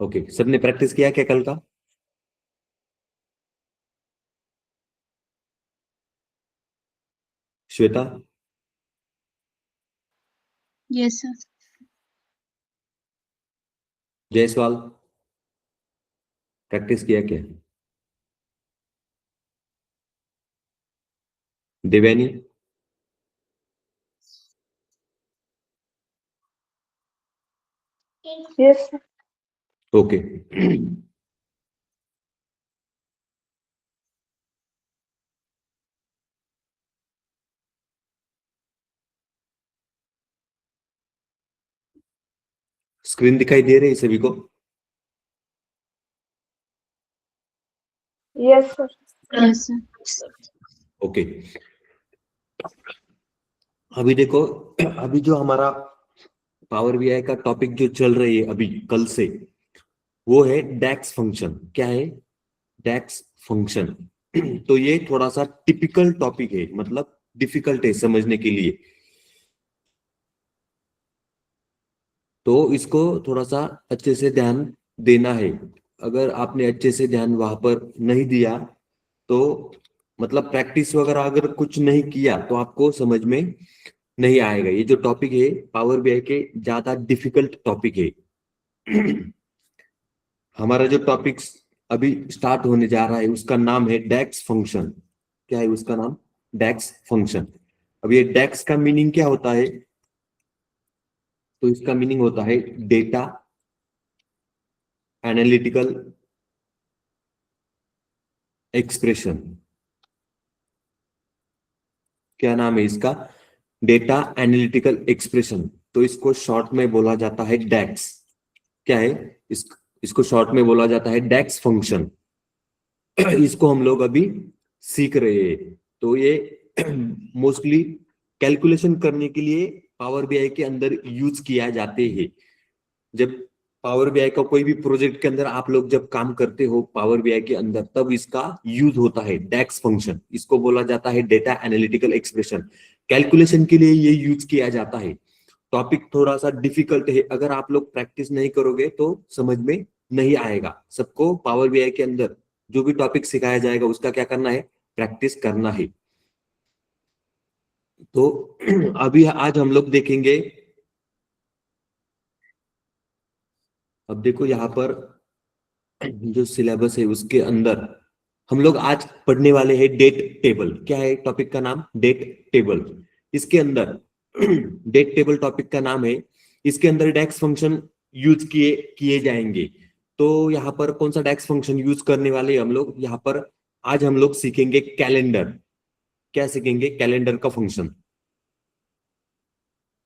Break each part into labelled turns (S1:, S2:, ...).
S1: Okay, सबने practice किया क्या कल का? Shweta,
S2: yes sir.
S1: Jaiswal, practice किया क्या? Devyani,
S3: yes sir.
S1: Okay. Screen दिखाई दे रही है सभी को?
S3: Yes sir.
S2: Yes sir.
S1: Okay, अभी देखो, अभी जो हमारा पावर बीआई का टॉपिक जो चल रही है अभी कल से, वो है डैक्स फंक्शन। क्या है? डैक्स फंक्शन। तो ये थोड़ा सा टिपिकल टॉपिक है, मतलब डिफिकल्ट है समझने के लिए। तो इसको थोड़ा सा अच्छे से ध्यान देना है। अगर आपने अच्छे से ध्यान वहां पर नहीं दिया तो, मतलब प्रैक्टिस वगैरह अगर कुछ नहीं किया तो आपको समझ में नहीं आएगा। ये जो टॉपिक है पावर बीआई के, ज्यादा डिफिकल्ट टॉपिक है। हमारा जो टॉपिक अभी स्टार्ट होने जा रहा है उसका नाम है डैक्स फंक्शन। क्या है उसका नाम? डैक्स फंक्शन। अब ये डैक्स का मीनिंग क्या होता है? तो इसका मीनिंग होता है डेटा एनालिटिकल एक्सप्रेशन। क्या नाम है इसका? Data analytical expression. तो इसको शॉर्ट में बोला जाता है डैक्स। क्या है? इसको शॉर्ट में बोला जाता है डैक्स फंक्शन। इसको हम लोग अभी सीख रहे हैं। तो ये मोस्टली कैलकुलेशन करने के लिए पावर बीआई के अंदर यूज किया जाते हैं। जब पावर बीआई का कोई भी प्रोजेक्ट के अंदर आप लोग जब काम करते हो पावर बीआई के अंदर, तब इसका यूज होता है डैक्स फंक्शन। इसको बोला जाता है डेटा एनालिटिकल एक्सप्रेशन। कैलकुलेशन के लिए ये यूज किया जाता है। टॉपिक थोड़ा सा डिफिकल्ट है, अगर आप लोग प्रैक्टिस नहीं करोगे तो समझ में नहीं आएगा। सबको पावर बीआई के अंदर जो भी टॉपिक सिखाया जाएगा उसका क्या करना है? प्रैक्टिस करना है। तो अभी आज हम लोग देखेंगे। अब देखो यहाँ पर जो सिलेबस है उसके अंदर हम लोग आज पढ़ने वाले हैं डेट टेबल। क्या है टॉपिक का नाम? Date table. इसके अंदर डेट टेबल टॉपिक का नाम है। इसके अंदर डेक्स फंक्शन यूज किए किए जाएंगे। तो यहाँ पर कौन सा डेक्स फंक्शन यूज करने वाले हैं हम लोग? यहाँ पर आज हम लोग सीखेंगे कैलेंडर। क्या सीखेंगे? कैलेंडर का फंक्शन।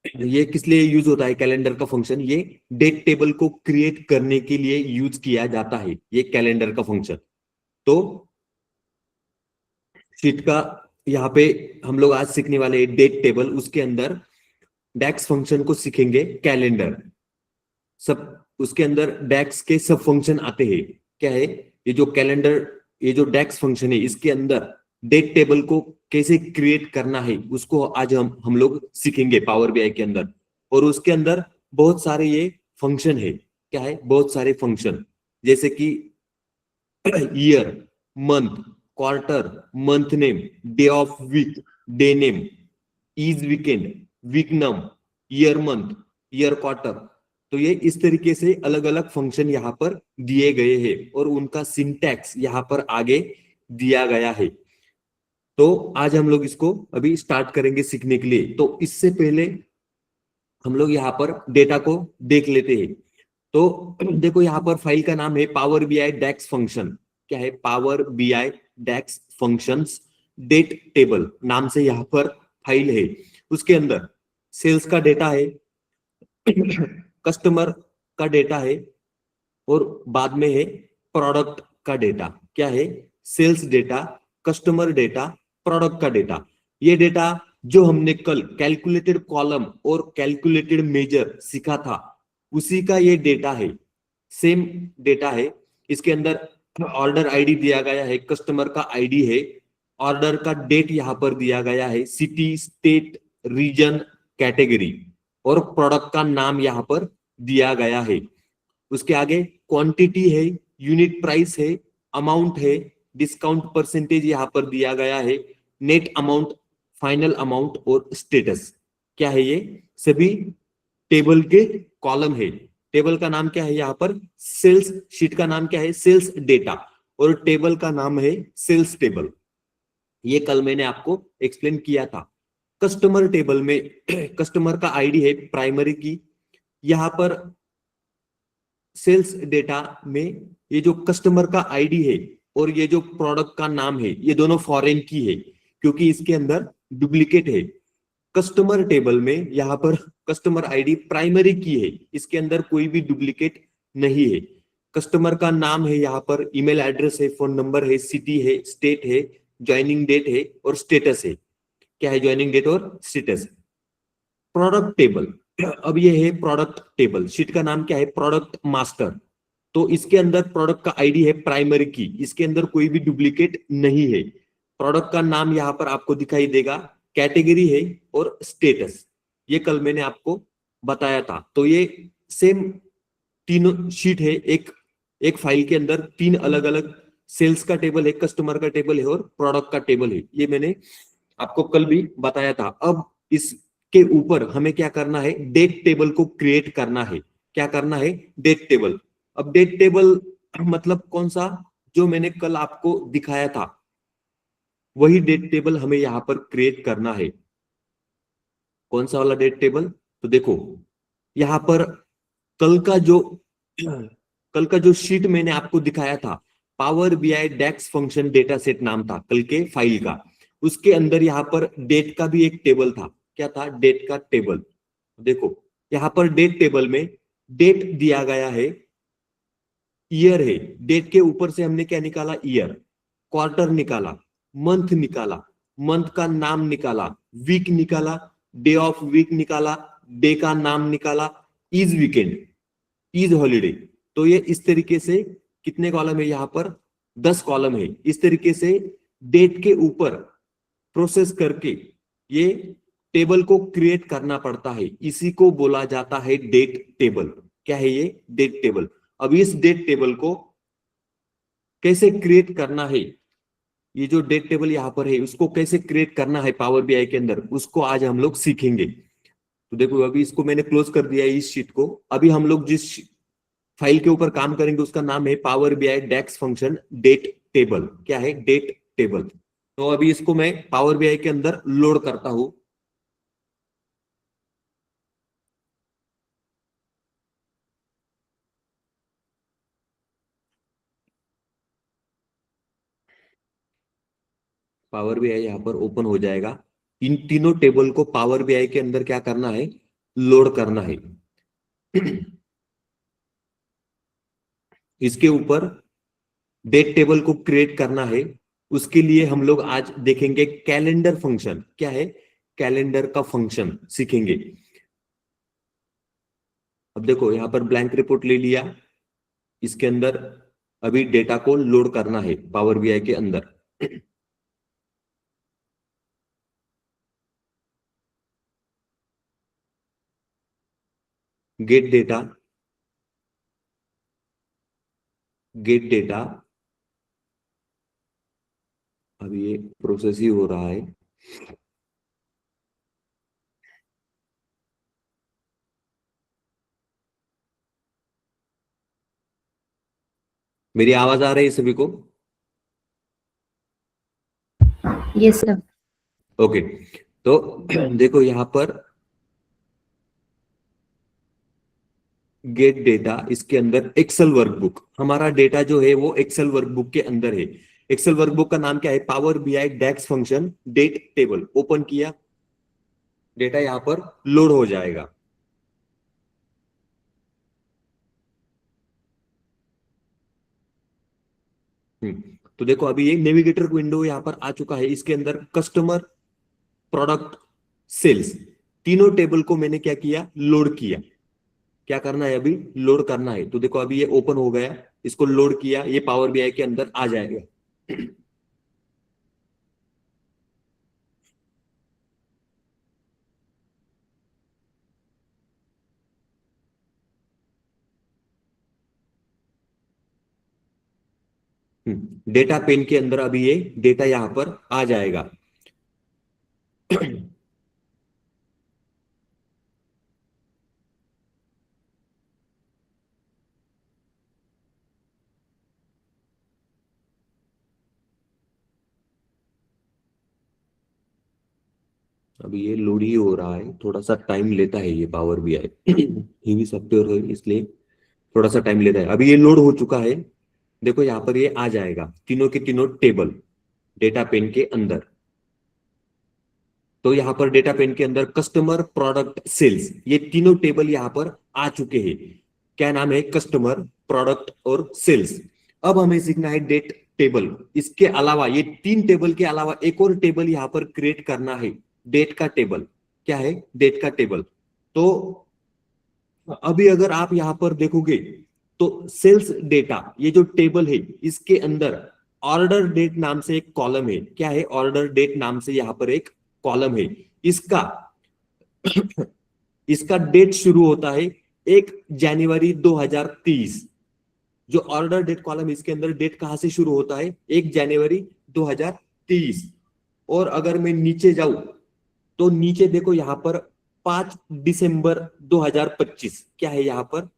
S1: ये किस लिए यूज होता है कैलेंडर का फंक्शन? ये डेट टेबल को क्रिएट करने के लिए यूज किया जाता है ये कैलेंडर का फंक्शन। तो शीट का यहाँ पे हम लोग आज सीखने वाले डेट टेबल, उसके अंदर डेक्स फंक्शन को सीखेंगे कैलेंडर। सब उसके अंदर डेक्स के सब फंक्शन आते हैं। क्या है? ये जो कैलेंडर, ये जो डेक्स फंक्शन है इसके अंदर डेट टेबल को कैसे क्रिएट करना है उसको आज हम लोग सीखेंगे पावर बीआई के अंदर। और उसके अंदर बहुत सारे ये फंक्शन है। क्या है? बहुत सारे फंक्शन, जैसे कि year, month, quarter, month name, day of week, day name, is weekend, week num, year month, year quarter. तो ये इस तरीके से अलग अलग फंक्शन यहाँ पर दिए गए हैं और उनका सिंटैक्स यहाँ पर आगे दिया गया है। तो आज हम लोग इसको अभी स्टार्ट करेंगे सीखने के लिए। तो इससे पहले हम लोग यहाँ पर डेटा को देख लेते हैं। तो देखो यहाँ पर फाइल का नाम है पावर बीआई डेक्स फंक्शन। क्या है? पावर बीआई डेक्स फंक्शंस डेट टेबल नाम से यहाँ पर फाइल है। उसके अंदर सेल्स का डेटा है, कस्टमर का डेटा है, और बाद में है प्रोडक्ट का डेटा। क्या है? Sales data, customer data, product का डेटा। ये डेटा जो हमने कल कैलकुलेटेड कॉलम और कैलकुलेटेड मेजर सीखा था उसी का ये डेटा है, सेम डेटा है। इसके अंदर ऑर्डर आईडी दिया गया है, कस्टमर का आईडी है, ऑर्डर का डेट यहां पर दिया गया है, सिटी, स्टेट, रीजन, कैटेगरी, और प्रोडक्ट का नाम यहां पर दिया गया है। उसके आगे क्वांटिटी है, यूनिट प्राइस है, अमाउंट है, डिस्काउंट परसेंटेज यहाँ पर दिया गया है, नेट अमाउंट, फाइनल अमाउंट और स्टेटस। क्या है ये? सभी टेबल के कॉलम है। टेबल का नाम क्या है यहाँ पर? सेल्स। शीट का नाम क्या है? Sales data. और टेबल का नाम है सेल्स टेबल। ये कल मैंने आपको एक्सप्लेन किया था। कस्टमर टेबल में कस्टमर का आईडी है प्राइमरी की। यहाँ पर सेल्स डेटा में ये जो कस्टमर का आईडी है और ये जो प्रोडक्ट का नाम है, ये दोनों फॉरेन की है, क्योंकि इसके अंदर डुप्लीकेट है। कस्टमर टेबल में यहाँ पर कस्टमर आईडी प्राइमरी की है, इसके अंदर कोई भी डुप्लीकेट नहीं है। कस्टमर का नाम है, यहाँ पर ईमेल एड्रेस है, फोन नंबर है, सिटी है, स्टेट है, ज्वाइनिंग डेट है और स्टेटस है। क्या है ज्वाइनिंग डेट और स्टेटस? Product table. अब ये है प्रोडक्ट टेबल। शीट का नाम क्या है? Product master. तो इसके अंदर प्रोडक्ट का आईडी है प्राइमरी की, इसके अंदर कोई भी डुप्लीकेट नहीं है। प्रोडक्ट का नाम यहाँ पर आपको दिखाई देगा, कैटेगरी है और स्टेटस। ये कल मैंने आपको बताया था। तो ये सेम तीनों शीट है, एक एक फाइल के अंदर तीन अलग अलग सेल्स का टेबल है, कस्टमर का टेबल है और प्रोडक्ट का टेबल है। ये मैंने आपको कल भी बताया था। अब इसके ऊपर हमें क्या करना है? डेट टेबल को क्रिएट करना है। क्या करना है? Date table. अब डेट टेबल मतलब कौन सा? जो मैंने कल आपको दिखाया था वही डेट टेबल हमें यहां पर क्रिएट करना है। कौन सा वाला डेट टेबल? तो देखो यहां पर कल का जो कल का जो शीट मैंने आपको दिखाया था, power BI DAX function data set नाम था कल के फाइल का। उसके अंदर यहाँ पर डेट का भी एक टेबल था। क्या था? डेट का टेबल। देखो यहाँ पर डेट टेबल में डेट दिया गया है, ईयर है, डेट के ऊपर से हमने क्या निकाला? ईयर। क्वार्टर निकाला, मंथ निकाला, मंथ का नाम निकाला, वीक निकाला, डे ऑफ वीक निकाला, डे का नाम निकाला, इज वीकेंड, इज हॉलीडे। तो ये इस तरीके से कितने कॉलम है यहाँ पर? 10 कॉलम है। इस तरीके से डेट के ऊपर प्रोसेस करके ये टेबल को क्रिएट करना पड़ता है। इसी को बोला जाता है डेट टेबल। क्या है ये? Date table. अब इस डेट टेबल को कैसे क्रिएट करना है, ये जो डेट टेबल यहाँ पर है उसको कैसे क्रिएट करना है पावर बीआई के अंदर, उसको आज हम लोग सीखेंगे। तो देखो अभी इसको मैंने क्लोज कर दिया है इस शीट को। अभी हम लोग जिस फाइल के ऊपर काम करेंगे उसका नाम है power BI DAX function date table. क्या है? Date table. तो अभी इसको मैं पावर बीआई के अंदर लोड करता हूं। पावर बीआई यहाँ पर ओपन हो जाएगा। इन तीनों टेबल को पावर बीआई के अंदर क्या करना है? लोड करना है। इसके ऊपर डेट टेबल को क्रिएट करना है। उसके लिए हम लोग आज देखेंगे कैलेंडर फंक्शन। क्या है? कैलेंडर का फंक्शन सीखेंगे। अब देखो यहां पर ब्लैंक रिपोर्ट ले लिया, इसके अंदर अभी डेटा को लोड करना है पावर बीआई के अंदर। Gate data, gate data. अभी ये प्रोसेस ही हो रहा है। मेरी आवाज आ रही है सभी को?
S2: Yes, sir.
S1: ओके। तो देखो यहां पर गेट डेटा, इसके अंदर एक्सेल वर्कबुक, हमारा डेटा जो है वो एक्सेल वर्कबुक के अंदर है। एक्सेल वर्कबुक का नाम क्या है? Power BI DAX function date table. Open किया, डेटा यहां पर लोड हो जाएगा। तो देखो अभी ये नेविगेटर विंडो यहां पर आ चुका है। इसके अंदर कस्टमर, प्रोडक्ट, सेल्स, तीनों टेबल को मैंने क्या किया? लोड किया। क्या करना है? अभी लोड करना है। तो देखो अभी ये ओपन हो गया, इसको लोड किया, ये पावर बीआई के अंदर आ जाएगा। डेटा पेन के अंदर अभी ये डेटा यहां पर आ जाएगा। अभी ये लोड ही हो रहा है, थोड़ा सा टाइम लेता है ये पावर बीआई हेवी सॉफ्टवेयर है इसलिए थोड़ा सा टाइम लेता है। अभी ये लोड हो चुका है, देखो यहाँ पर ये आ जाएगा तीनों के तीनों टेबल डेटा पेन के अंदर। तो यहाँ पर डेटा पेन के अंदर कस्टमर, प्रोडक्ट, सेल्स, ये तीनों टेबल यहाँ पर आ चुके हैं। क्या नाम है? कस्टमर, प्रोडक्ट और सेल्स। अब हमें सीखना है डेट टेबल। इसके अलावा ये तीन टेबल के अलावा एक और टेबल यहाँ पर क्रिएट करना है, डेट का टेबल। क्या है? डेट का टेबल। तो अभी अगर आप यहाँ पर देखोगे तो सेल्स डेटा, ये जो टेबल है इसके अंदर ऑर्डर डेट नाम से एक कॉलम है। क्या है? ऑर्डर डेट नाम से यहाँ पर एक कॉलम है। इसका इसका डेट शुरू होता है 1 जनवरी 2030। जो ऑर्डर डेट कॉलम, इसके अंदर डेट कहां से शुरू होता है? 1 जनवरी 2030। और अगर मैं नीचे जाऊं तो नीचे देखो यहां पर 5 दिसंबर 2025। क्या है यहां पर?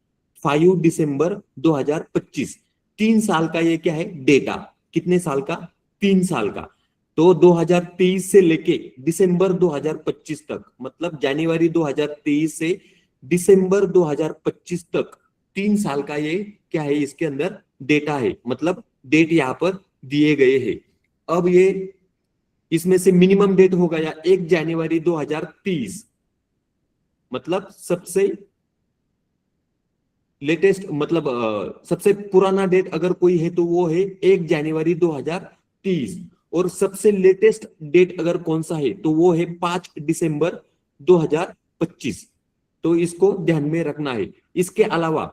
S1: 5 दिसंबर 2025। 3 साल का ये क्या है? डेटा। कितने साल का? 3 साल का। तो 2023 से लेके दिसंबर 2025 तक, मतलब जनवरी 2023 से दिसंबर 2025 तक 3 साल का ये क्या है? इसके अंदर डेटा है, मतलब डेट यहां पर दिए गए हैं। अब ये इसमें से मिनिमम डेट हो गया 1 जनवरी 2030, मतलब सबसे लेटेस्ट, मतलब सबसे पुराना डेट अगर कोई है तो वो है 1 जनवरी 2030। और सबसे लेटेस्ट डेट अगर कौन सा है तो वो है 5 दिसंबर 2025। तो इसको ध्यान में रखना है। इसके अलावा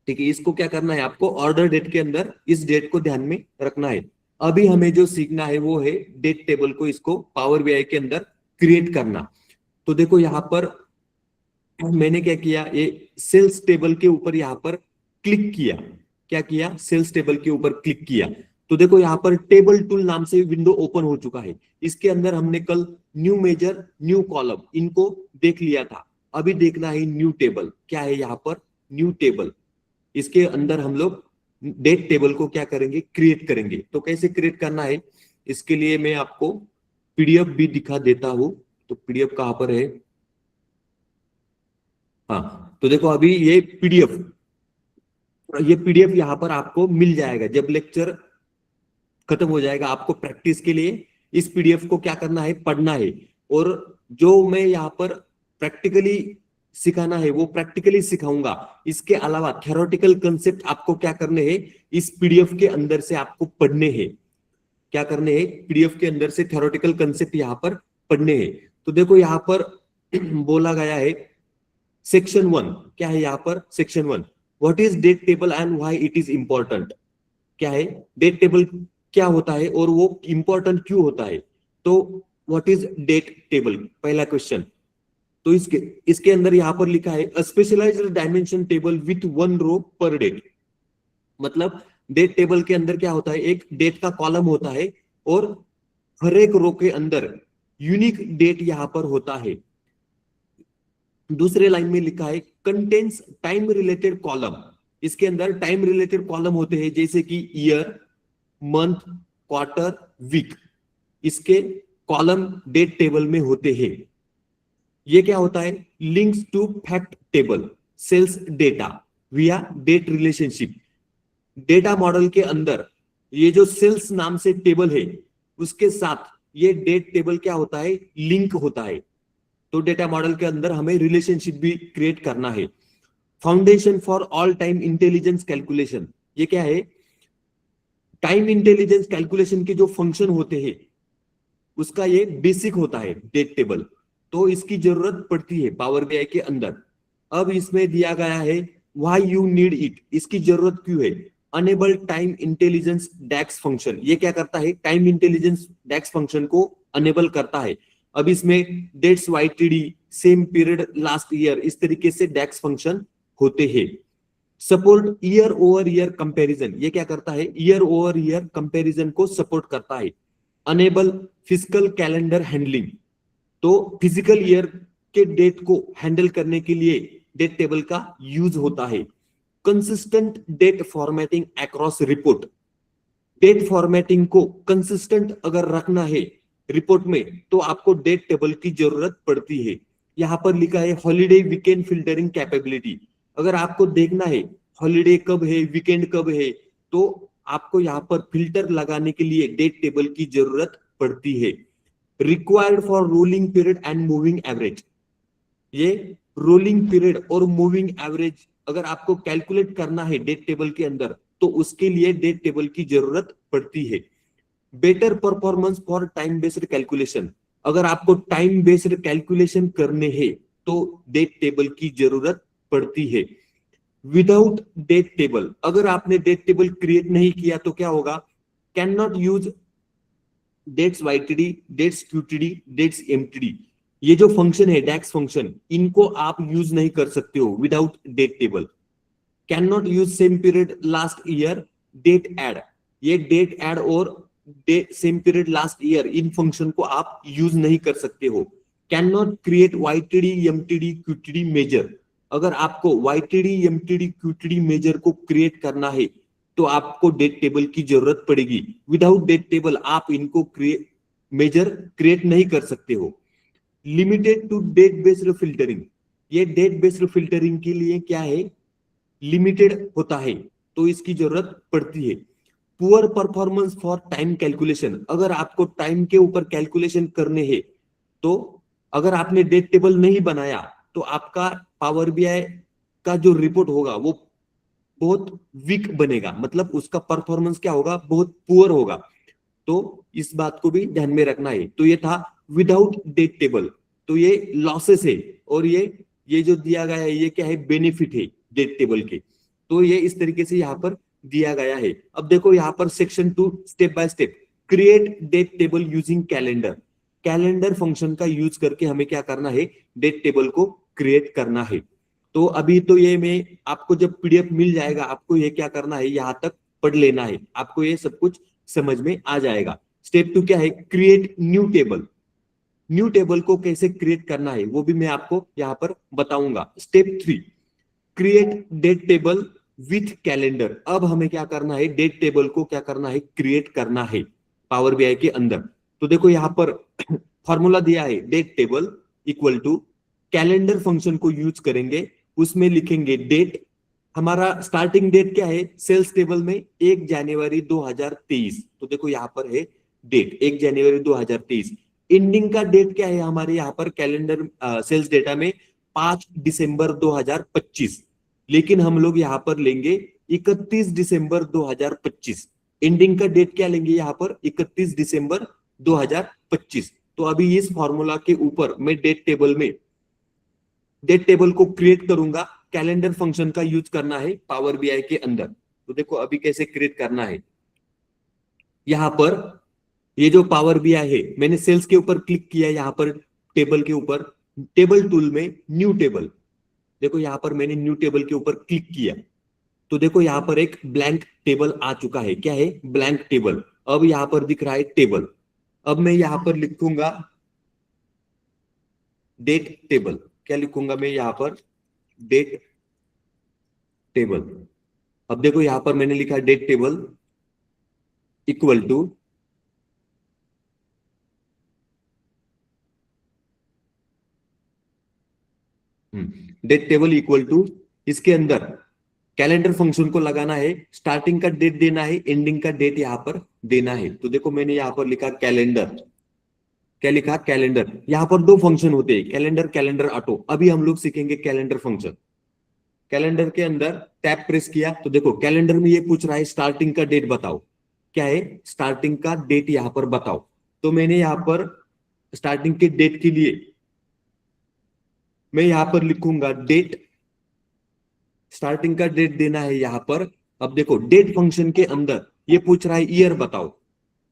S1: ठीक है, इसको क्या करना है आपको? ऑर्डर डेट के अंदर इस डेट को ध्यान में रखना है। अभी हमें जो सीखना है वो है डेट टेबल को, इसको पावर बीआई के अंदर क्रिएट करना। तो देखो यहां पर मैंने क्या किया, ये सेल्स टेबल के ऊपर यहां पर क्लिक किया। क्या किया? सेल्स टेबल के ऊपर क्लिक किया। तो देखो यहां पर टेबल टूल नाम से विंडो ओपन हो चुका है। इसके अंदर हमने कल न्यू मेजर, न्यू कॉलम, इनको देख लिया था। अभी देखना है न्यू टेबल। क्या है यहां पर? New table. इसके अंदर हम लोग डेट टेबल को क्या करेंगे? क्रिएट करेंगे। तो कैसे क्रिएट करना है, इसके लिए मैं आपको पीडीएफ भी दिखा देता हूं। तो पीडीएफ कहां पर है? हाँ, तो देखो अभी ये पीडीएफ यहां पर आपको मिल जाएगा। जब लेक्चर खत्म हो जाएगा, आपको प्रैक्टिस के लिए इस पीडीएफ को क्या करना है? पढ़ना है। और जो मैं यहाँ पर प्रैक्टिकली सिखाना है वो प्रैक्टिकली सिखाऊंगा। इसके अलावा थ्योरेटिकल कंसेप्ट आपको क्या करने हैं? इस पीडीएफ के अंदर से आपको पढ़ने हैं। क्या करने हैं? पीडीएफ के अंदर से थ्योरेटिकल कंसेप्ट यहाँ पर पढ़ने हैं। तो देखो यहाँ पर बोला गया है सेक्शन 1। क्या है यहाँ पर? Section 1, what is date table and why it is important. क्या है? डेट टेबल क्या होता है और वो इंपॉर्टेंट क्यों होता है। तो व्हाट इज डेट टेबल, पहला क्वेश्चन। तो इसके अंदर यहां पर लिखा है स्पेशलाइज्ड डायमेंशन टेबल विथ 1 रो पर डेट। मतलब डेट टेबल के अंदर क्या होता है? एक डेट का कॉलम होता है और हर एक रो के अंदर यूनिक डेट यहां पर होता है। दूसरे लाइन में लिखा है कंटेन्स टाइम रिलेटेड कॉलम। इसके अंदर टाइम रिलेटेड कॉलम होते हैं, जैसे कि ईयर, मंथ, क्वार्टर, वीक। इसके कॉलम डेट टेबल में होते हैं। ये क्या होता है? Links to fact table, sales data via date relationship. Data model के अंदर ये जो सेल्स नाम से टेबल है उसके साथ ये डेट टेबल क्या होता है? लिंक होता है। तो डेटा मॉडल के अंदर हमें रिलेशनशिप भी क्रिएट करना है। Foundation for all time intelligence calculation, ये क्या है? टाइम इंटेलिजेंस कैलकुलेशन के जो फंक्शन होते हैं उसका ये बेसिक होता है डेट टेबल। तो इसकी जरूरत पड़ती है पावर बीआई के अंदर। अब इसमें दिया गया है व्हाई यू नीड इट, इसकी जरूरत क्यों है? Enable time intelligence DAX function, ये क्या करता है? टाइम इंटेलिजेंस डैक्स फंक्शन को अनेबल करता है। अब इसमें dates YTD, same period last year, इस तरीके से डैक्स फंक्शन होते हैं। Support year over year comparison, ये क्या करता है, ईयर ओवर ईयर कंपैरिजन को सपोर्ट करता है। अनेबल फिजिकल कैलेंडर हैंडलिंग, तो फिजिकल ईयर के डेट को हैंडल करने के लिए डेट टेबल का यूज होता है। Consistent date formatting across report, date formatting को कंसिस्टेंट अगर रखना है रिपोर्ट में तो आपको डेट टेबल की जरूरत पड़ती है। यहां पर लिखा है हॉलीडे वीकेंड फिल्टरिंग कैपेबिलिटी, अगर आपको देखना है हॉलीडे कब है, वीकेंड कब है, तो आपको यहाँ पर फिल्टर लगाने के लिए डेट टेबल की जरूरत पड़ती है। Required for rolling period and moving average, ये रोलिंग पीरियड और मूविंग एवरेज अगर आपको कैलकुलेट करना है डेट टेबल के अंदर तो उसके लिए डेट टेबल की जरूरत पड़ती है। Better performance for time based calculation, अगर आपको टाइम बेस्ड कैलकुलेशन करने हैं तो डेट टेबल की जरूरत पड़ती है। विदाउट डेट टेबल, अगर आपने डेट टेबल क्रिएट नहीं किया तो क्या होगा, can not use dates YTD, dates QTD, dates MTD, ये जो फंक्शन है डैक्स फंक्शन, इनको आप यूज नहीं कर सकते हो without date table. Can not use same period last year, date add, ये डेट एड और date same period last year, इन फंक्शन को आप यूज नहीं कर सकते हो। Can not create YTD MTD QTD measure, अगर आपको वाईटीडी एमटीडी क्यूटीडी मेजर को क्रिएट करना है तो आपको डेट टेबल की जरूरत पड़ेगी। विदाउट डेट टेबल आप इनको मेजर क्रिएट नहीं कर सकते हो। Limited to date based filtering, ये डेट बेस्ड फिल्टरिंग के लिए क्या है, लिमिटेड होता है तो इसकी जरूरत पड़ती है। Poor performance for time calculation, अगर आपको टाइम के ऊपर कैलकुलेशन करने हैं तो अगर आपने डेट टेबल नहीं बनाया तो आपका पावर बीआई का जो रिपोर्ट होगा वो बहुत वीक बनेगा, मतलब उसका परफॉर्मेंस क्या होगा, बहुत पुअर होगा। तो इस बात को भी ध्यान में रखना है। तो ये था विदाउट डेट टेबल, तो ये लॉसेस है और ये जो दिया गया है ये क्या है, बेनिफिट है डेट टेबल के। तो ये इस तरीके से यहाँ पर दिया गया है। अब देखो यहाँ पर section 2 step by step, create date table using calendar, calendar function का यूज करके हमें क्या करना है, डेट टेबल को क्रिएट करना है। तो अभी तो ये मैं आपको जब पीडीएफ मिल जाएगा आपको ये क्या करना है, यहां तक पढ़ लेना है, आपको ये सब कुछ समझ में आ जाएगा। स्टेप 2 क्या है, create new table, new table को कैसे क्रिएट करना है वो भी मैं आपको यहां पर बताऊंगा। Step 3, create date table with calendar, अब हमें क्या करना है, डेट टेबल को क्या करना है, क्रिएट करना है पावर बीआई के अंदर। तो देखो यहाँ पर फॉर्मूला दिया है, date table equal to calendar function को यूज करेंगे, उसमें लिखेंगे डेट, हमारा स्टार्टिंग डेट क्या है सेल्स टेबल में 1 जनवरी 2023, तो देखो यहाँ पर है डेट 1 जनवरी 2023। एंडिंग का डेट क्या है हमारे यहाँ पर कैलेंडर सेल्स डेटा में 5 दिसंबर 2025, लेकिन हम लोग यहाँ पर लेंगे 31 दिसंबर 2025। एंडिंग का डेट क्या लेंगे यहाँ पर 31 दिसंबर 2025। तो अभी इस फॉर्मूला के ऊपर मैं डेट टेबल को क्रिएट करूंगा, कैलेंडर फंक्शन का यूज करना है पावर बीआई के अंदर। तो देखो अभी कैसे क्रिएट करना है, यहां पर ये जो पावर बीआई है मैंने सेल्स के ऊपर क्लिक किया, यहां पर टेबल के ऊपर, टेबल टूल में न्यू टेबल, देखो यहां पर मैंने न्यू टेबल के ऊपर क्लिक किया तो देखो यहां पर एक ब्लैंक टेबल आ चुका है, क्या है, ब्लैंक टेबल। अब यहां पर दिख रहा है टेबल, अब मैं यहां पर लिखूंगा डेट टेबल, क्या लिखूंगा मैं यहां पर, डेट टेबल। अब देखो यहां पर मैंने लिखा date table equal to date table equal to, इसके अंदर कैलेंडर फंक्शन को लगाना है, स्टार्टिंग का डेट देना है, एंडिंग का डेट यहां पर देना है। तो देखो मैंने यहां पर लिखा कैलेंडर, क्या लिखा, कैलेंडर। यहां पर 2 फंक्शन होते हैं, कैलेंडर, कैलेंडर ऑटो। अभी हम लोग सीखेंगे कैलेंडर फंक्शन। कैलेंडर के अंदर टैब प्रेस किया तो देखो कैलेंडर में ये पूछ रहा है स्टार्टिंग का डेट बताओ, क्या है, स्टार्टिंग का डेट यहां पर बताओ। तो मैंने यहां पर स्टार्टिंग के डेट के लिए मैं यहां पर लिखूंगा डेट, स्टार्टिंग का डेट देना है यहां पर। अब देखो डेट फंक्शन के अंदर ये पूछ रहा है ईयर बताओ,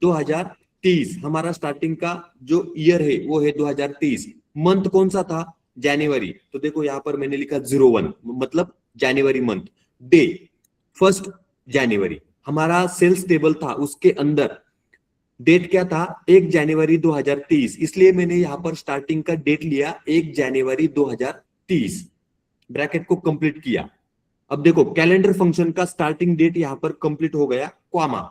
S1: 2023 हमारा स्टार्टिंग का जो ईयर है वो है 2023। मंथ कौन सा था, जनवरी, तो देखो यहां पर मैंने लिखा 01, मतलब जनवरी मंथ। डे 1 जनवरी हमारा सेल्स टेबल था, उसके अंदर डेट क्या था 1 जनवरी 2023, इसलिए मैंने यहां पर स्टार्टिंग का डेट लिया 1 जनवरी 2030, ब्रैकेट को कंप्लीट किया। अब देखो कैलेंडर फंक्शन का स्टार्टिंग डेट यहां पर कंप्लीट हो गया, कॉमा।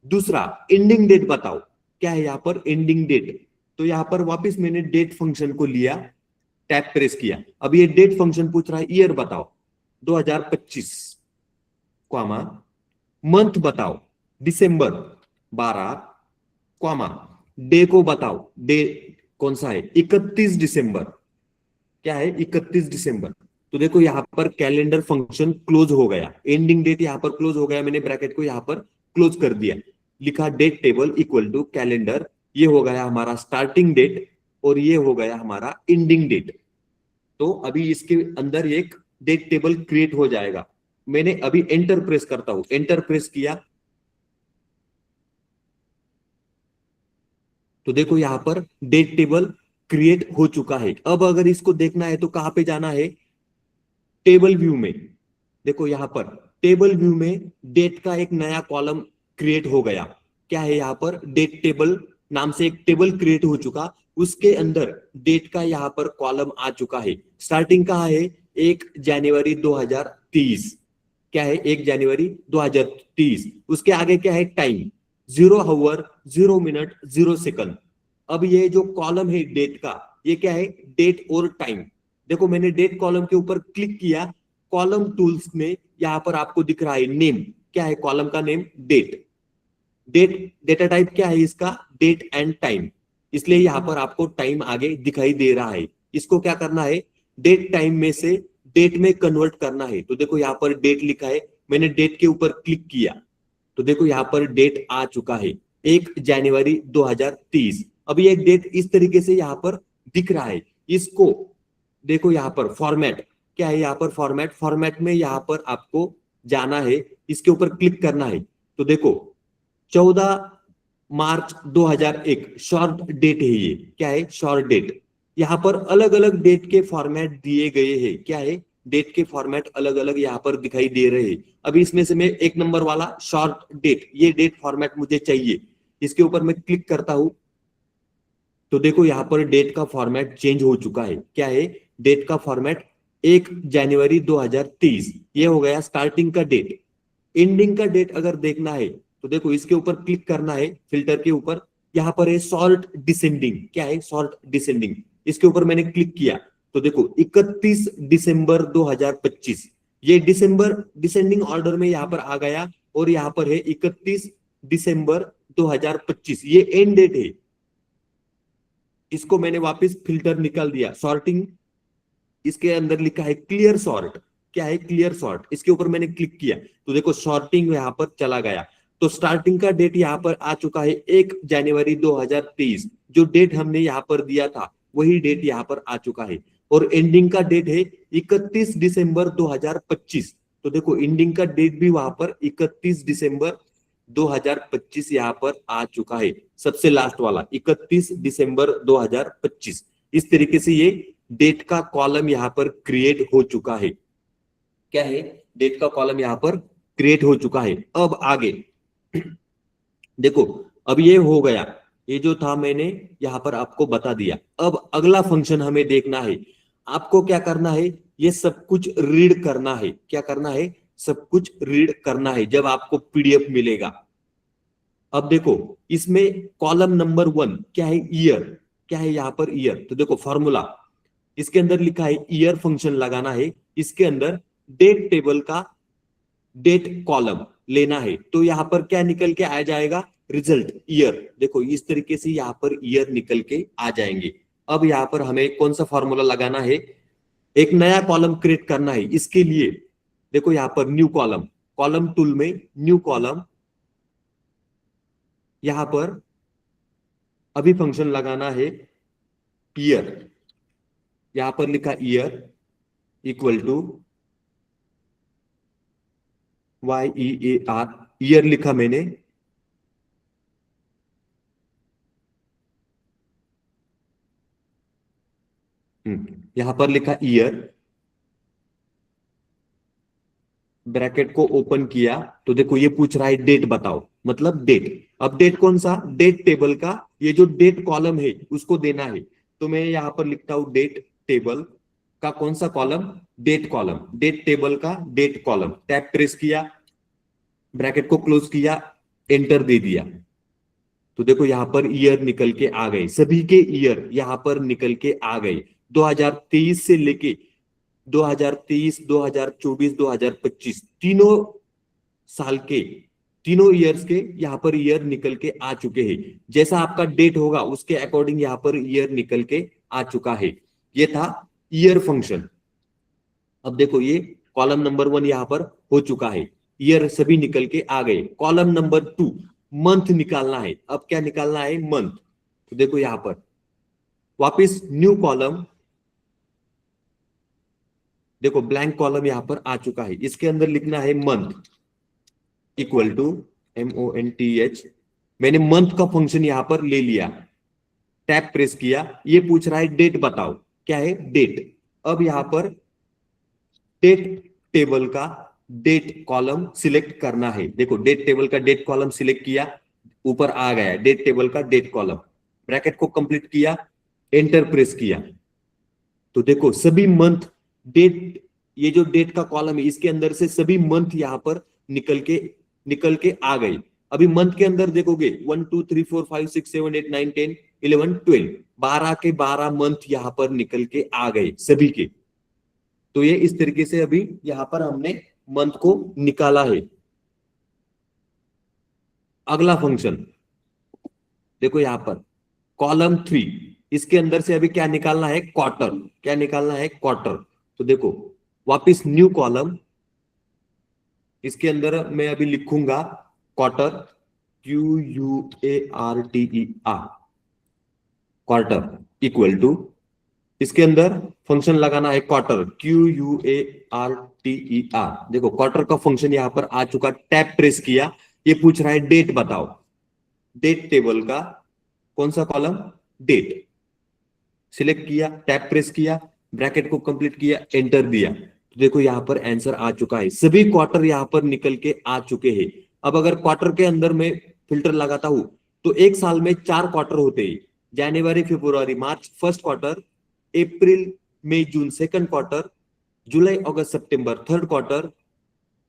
S1: दूसरा एंडिंग डेट बताओ, क्या है यहां पर एंडिंग डेट, तो यहां पर वापस मैंने डेट फंक्शन को लिया, टैब प्रेस किया। अब ये डेट फंक्शन पूछ रहा है ईयर बताओ 2025, कॉमा। मंथ बताओ दिसंबर 12, कॉमा। डे को बताओ, डे कौन सा है 31 दिसंबर, क्या है 31 दिसंबर। तो देखो यहां पर कैलेंडर फंक्शन क्लोज हो गया, एंडिंग डेट यहां पर क्लोज हो गया, मैंने ब्रैकेट को यहां पर क्लोज कर दिया, लिखा date table equal to calendar, ये हो गया हमारा स्टार्टिंग डेट और ये हो गया हमारा एंडिंग डेट। तो अभी इसके अंदर एक डेट टेबल क्रिएट हो जाएगा। मैंने अभी एंटर प्रेस करता हूं, एंटर प्रेस किया तो देखो यहां पर डेट टेबल क्रिएट हो चुका है। अब अगर इसको देखना है तो कहां पे जाना है, टेबल व्यू में। देखो यहां पर टेबल व्यू में डेट का एक नया कॉलम क्रिएट हो गया, क्या है यहाँ पर डेट टेबल नाम से एक टेबल क्रिएट हो चुका, उसके अंदर डेट का यहाँ पर कॉलम आ चुका है। स्टार्टिंग कहाँ है 1 जनवरी 2030, क्या है 1 जनवरी 2030, उसके आगे क्या है टाइम 0 आवर 0 मिनट 0 सेकंड। अब ये जो कॉलम है डेट का, ये क्या है डेट और टाइम। देखो मैंने डेट कॉलम के ऊपर क्लिक किया, कॉलम टूल्स में यहां पर आपको दिख रहा है नेम, क्या है कॉलम का name date. Date data type क्या है इसका डेट एंड टाइम, इसलिए यहां पर आपको टाइम आगे दिखाई दे रहा है। इसको क्या करना है डेट टाइम में से डेट में कन्वर्ट करना है। तो देखो यहां पर डेट लिखा है, मैंने डेट के ऊपर क्लिक किया तो देखो यहां पर डेट आ चुका है 1 जनवरी 2030। अभी एक डेट इस तरीके से यहां पर दिख रहा है। इसको देखो यहां पर फॉर्मेट, क्या है यहाँ पर फॉर्मेट, फॉर्मेट में यहां पर आपको जाना है, इसके ऊपर क्लिक करना है। तो देखो 14 मार्च 2001 शॉर्ट डेट है, ये क्या है शॉर्ट डेट। यहाँ पर अलग अलग डेट के फॉर्मेट दिए गए हैं, क्या है डेट के फॉर्मेट अलग अलग यहाँ पर दिखाई दे रहे हैं। अभी इसमें से मैं 1 नंबर वाला शॉर्ट डेट, ये डेट फॉर्मेट मुझे चाहिए, इसके ऊपर मैं क्लिक करता हूं तो देखो यहाँ पर डेट का फॉर्मेट चेंज हो चुका है, क्या है डेट का फॉर्मेट 1 जनवरी 2030, ये हो गया स्टार्टिंग का डेट। एंडिंग का डेट अगर देखना है तो देखो इसके ऊपर क्लिक करना है, फिल्टर के ऊपर, यहां पर है सॉर्ट डिसेंडिंग, क्या है सॉर्ट डिसेंडिंग, इसके ऊपर मैंने क्लिक किया तो देखो 31 दिसंबर 2025, ये दिसंबर डिसेंडिंग ऑर्डर में यहां पर आ गया और यहां पर है 31 दिसंबर 2025, ये एंड डेट है। इसको मैंने वापस फिल्टर निकाल दिया, सॉर्टिंग, इसके अंदर लिखा है क्लियर सॉर्ट, क्या है क्लियर सॉर्ट, इसके ऊपर मैंने क्लिक किया तो देखो सॉर्टिंग यहाँ पर चला गया। तो स्टार्टिंग का डेट यहाँ पर आ चुका है 1 जनवरी 2023, जो डेट हमने यहाँ पर दिया था वही डेट यहाँ पर आ चुका है। और एंडिंग का डेट है 31 दिसंबर 2025, तो देखो एंडिंग का डेट भी वहां पर 31 दिसंबर 2025 यहाँ पर आ चुका है, सबसे लास्ट वाला 31 दिसंबर 2025। इस तरीके से ये डेट का कॉलम यहां पर क्रिएट हो चुका है, क्या है डेट का कॉलम यहां पर क्रिएट हो चुका है। अब आगे देखो, अब ये हो गया, ये जो था मैंने यहां पर आपको बता दिया। अब अगला फंक्शन हमें देखना है, आपको क्या करना है ये सब कुछ रीड करना है, क्या करना है सब कुछ रीड करना है जब आपको पीडीएफ मिलेगा। अब देखो इसमें कॉलम नंबर 1 क्या है ईयर, क्या है यहां पर ईयर, तो देखो फॉर्मूला, इसके अंदर लिखा है ईयर फंक्शन लगाना है, इसके अंदर डेट टेबल का डेट कॉलम लेना है, तो यहां पर क्या निकल के आ जाएगा रिजल्ट ईयर। देखो इस तरीके से यहां पर ईयर निकल के आ जाएंगे। अब यहां पर हमें कौन सा फॉर्मूला लगाना है, एक नया कॉलम क्रिएट करना है। इसके लिए देखो यहां पर न्यू कॉलम, कॉलम टूल में न्यू कॉलम, यहां पर अभी फंक्शन लगाना है ईयर, यहां पर लिखा year equal to YEAR, year लिखा मैंने, यहां पर लिखा ईयर, ब्रैकेट को ओपन किया तो देखो ये पूछ रहा है डेट बताओ, मतलब डेट। अब डेट कौन सा, डेट टेबल का ये जो डेट कॉलम है उसको देना है। तो मैं यहां पर लिखता हूं डेट टेबल का कौन सा column, date column, date table का डेट कॉलम। टैब प्रेस किया, ब्रैकेट को क्लोज किया, एंटर दे दिया। तो देखो यहां पर ईयर निकल के आ गए, सभी के ईयर यहां पर निकल के आ गए। 2023 से लेके 2023, 2024, 2025 तीनों साल के, तीनों ईयर्स के यहाँ पर ईयर निकल के आ चुके हैं। जैसा आपका डेट होगा उसके अकॉर्डिंग यहाँ पर ईयर निकल के आ चुका है। ये था ईयर फंक्शन। अब देखो ये कॉलम नंबर 1 यहाँ पर हो चुका है, ईयर सभी निकल के आ गए। कॉलम नंबर 2 मंथ निकालना है। अब क्या निकालना है, मंथ। तो देखो यहां पर वापस न्यू कॉलम, देखो ब्लैंक कॉलम यहां पर आ चुका है, इसके अंदर लिखना है मंथ इक्वल टू MONTH। मैंने मंथ का फंक्शन यहां पर ले लिया, टैब प्रेस किया, ये पूछ रहा है डेट बताओ, क्या है डेट। अब यहां पर डेट टेबल का डेट कॉलम सिलेक्ट करना है। देखो डेट टेबल का डेट कॉलम सिलेक्ट किया, ऊपर आ गया डेट टेबल का डेट कॉलम। ब्रैकेट को कंप्लीट किया, एंटर प्रेस किया। तो देखो सभी मंथ, डेट, ये जो डेट का कॉलम है इसके अंदर से सभी मंथ यहां पर निकल के आ गए। अभी मंथ के अंदर देखोगे 1 2 3 4 5 6 7 8 9 10 11 12, 12 के 12 मंथ यहां पर निकल के आ गए सभी के। तो ये इस तरीके से अभी यहां पर हमने मंथ को निकाला है। अगला फंक्शन देखो यहां पर कॉलम 3, इसके अंदर से अभी क्या निकालना है, क्वार्टर। क्या निकालना है, क्वार्टर। तो देखो वापस न्यू कॉलम, इसके अंदर मैं अभी लिखूंगा quarter, QUARTER, quarter equal to, इसके अंदर फंक्शन लगाना है क्वार्टर, QUARTER। देखो क्वार्टर का फंक्शन यहां पर आ चुका, टैब प्रेस किया, ये पूछ रहा है डेट बताओ, डेट टेबल का कौन सा कॉलम, डेट। सिलेक्ट किया, टैब प्रेस किया, ब्रैकेट को कंप्लीट किया, एंटर दिया। तो देखो यहां पर आंसर आ चुका है, सभी क्वार्टर यहां पर निकल के आ चुके हैं। अब अगर क्वार्टर के अंदर मैं फिल्टर लगाता हूं तो एक साल में 4 क्वार्टर होते हैं, जनवरी फरवरी मार्च फर्स्ट क्वार्टर, अप्रैल मई जून सेकंड क्वार्टर, जुलाई अगस्त सितंबर थर्ड क्वार्टर,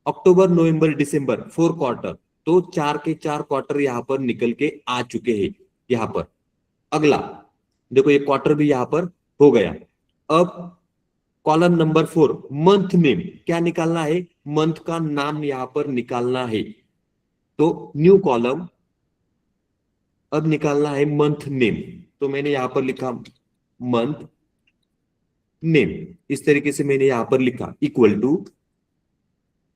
S1: अक्टूबर नवंबर दिसंबर फोर्थ क्वार्टर। तो 4 के 4 क्वार्टर यहां पर निकल के आ चुके हैं यहां पर। अगला देखो ये क्वार्टर भी यहां पर हो गया। अब कॉलम नंबर 4 मंथ नेम, क्या निकालना है, मंथ का नाम यहां पर निकालना है। तो न्यू कॉलम, अब निकालना है मंथ नेम। तो मैंने यहां पर लिखा मंथ नेम, इस तरीके से मैंने यहां पर लिखा इक्वल टू।